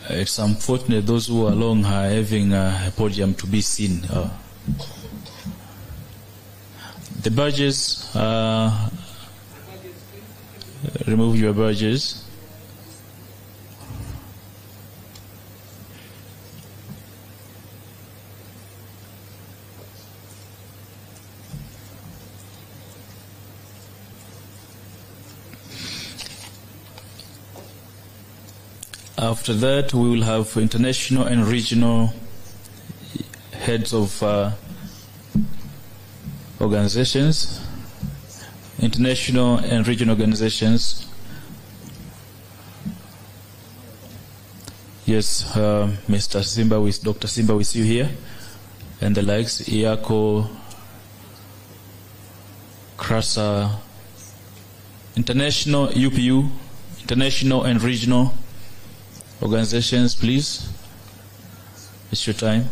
It's unfortunate those who are long are having a podium to be seen. The badges, remove your badges. After that, we will have international and regional heads of organizations, international and regional organizations. Yes, Mr. Simba, with Dr. Simba, we see you here, and the likes, Iako, Krasa, international, UPU, international and regional organizations, please. It's your time.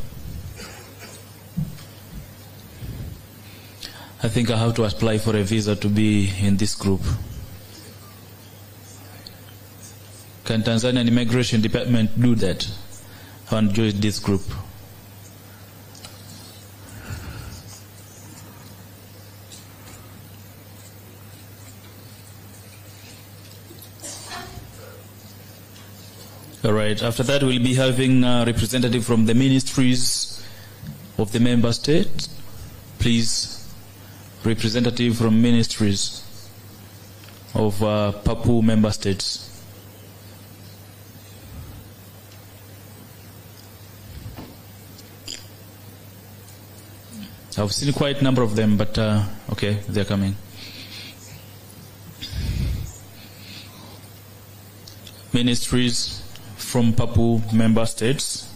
I think I have to apply for a visa to be in this group. Can Tanzanian Immigration Department do that and join this group? All right. After that, we'll be having a representative from the ministries of the member state. Please, representative from ministries of PAPU member states. I've seen quite a number of them, but okay, they're coming. Ministries from PAPU member states.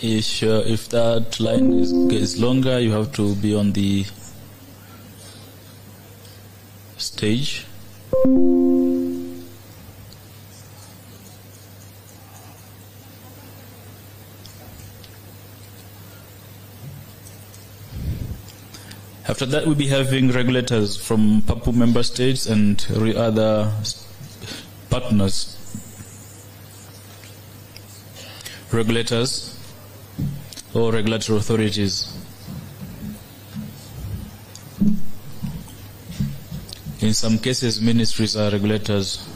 If that line gets longer, you have to be on the stage. After that, we'll be having regulators from PAPU member states and other partners. Regulators or regulatory authorities. In some cases, ministries are regulators.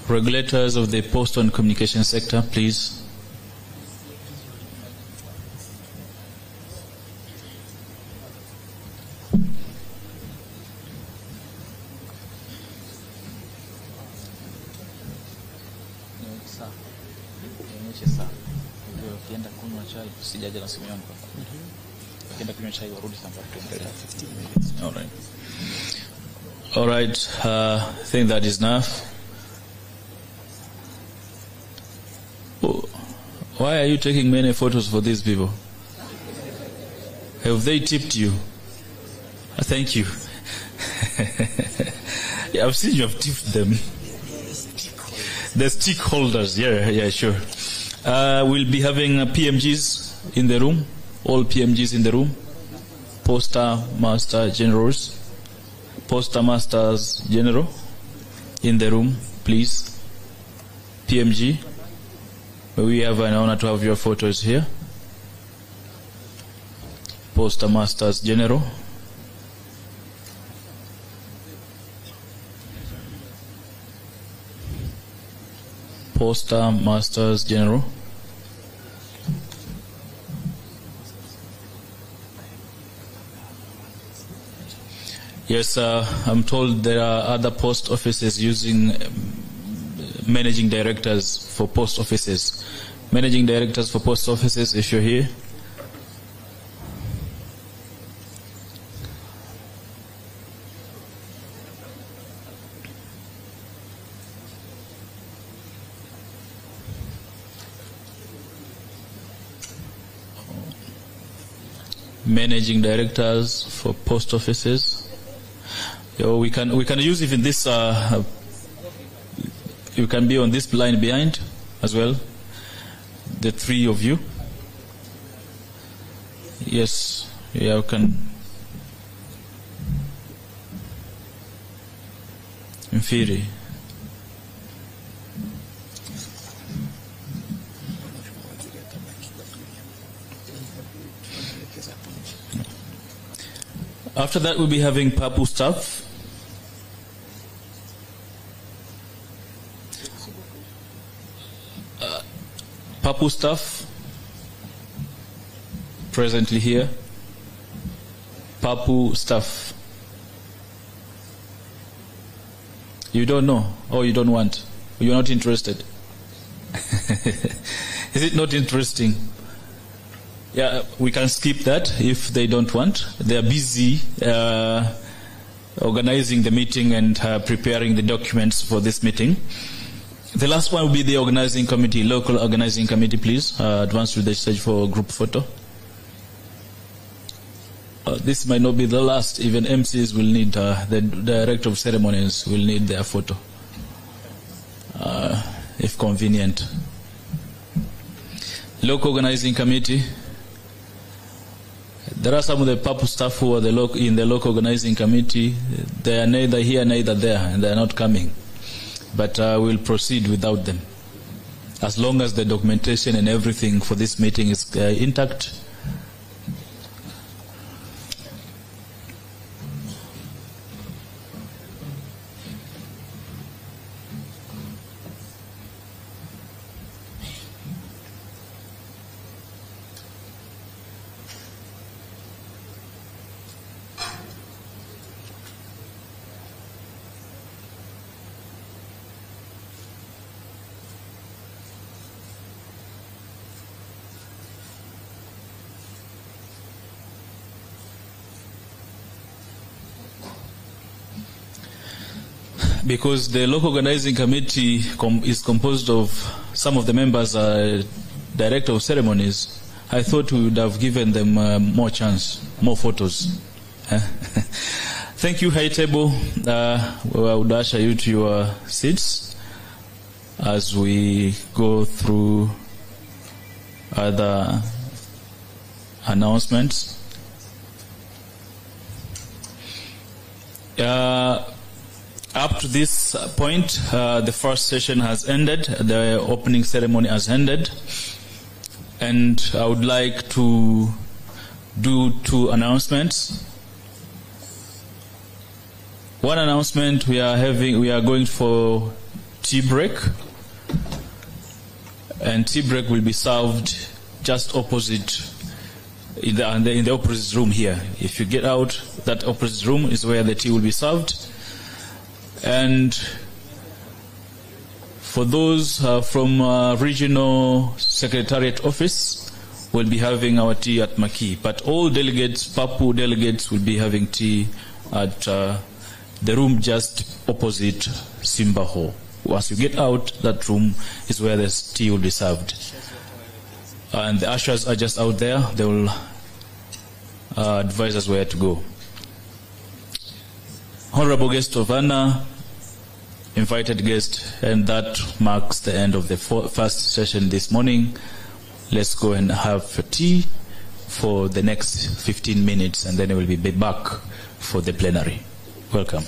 Regulators of the post and communication sector, please. All right. I think that is enough. Why are you taking many photos for these people? Have they tipped you? Thank you. Yeah, I've seen you have tipped them. The stakeholders, yeah, sure. We'll be having PMGs in the room, all PMGs in the room. Posta Master Generals, Posta Masters General in the room, please. PMG, we have an honor to have your photos here. Posta Masters General. Posta Masters General. Yes, I'm told there are other post offices using managing directors for post offices. Managing directors for post offices, if you're here. Managing directors for post offices. We can use even this. You can be on this line behind as well. The three of you. Yes, yeah, you can. Inferi. After that, we'll be having Papu staff. Papu staff presently here. Papu staff. You don't know, or you don't want, or you're not interested. Is it not interesting? Yeah, we can skip that if they don't want. They are busy organizing the meeting and preparing the documents for this meeting. The last one will be the organizing committee, local organizing committee, please. Advance to the stage for group photo. This might not be the last. Even MCs will need, the director of ceremonies will need their photo, if convenient. Local organizing committee. There are some of the PAPU staff who are in the local organizing committee. They are neither here, neither there, and they are not coming. But we'll proceed without them. As long as the documentation and everything for this meeting is intact. Because the local organizing committee is composed of some of the members are director of ceremonies, I thought we would have given them more chance, more photos. Thank you, High Table. I would usher you to your seats as we go through other announcements. Up to this point, the first session has ended. The opening ceremony has ended. And I would like to do two announcements. One announcement, we are going for tea break. And tea break will be served just opposite, in the opposite room here. If you get out, that opposite room is where the tea will be served. And for those from regional secretariat office, we'll be having our tea at Maki. But all delegates, Papu delegates, will be having tea at the room just opposite Simba Hall. Once you get out, that room is where the tea will be served. And the ushers are just out there. They will advise us where to go. Honorable guest of honor, invited guest, and that marks the end of the first session this morning. Let's go and have tea for the next 15 minutes, and then we will be back for the plenary. Welcome.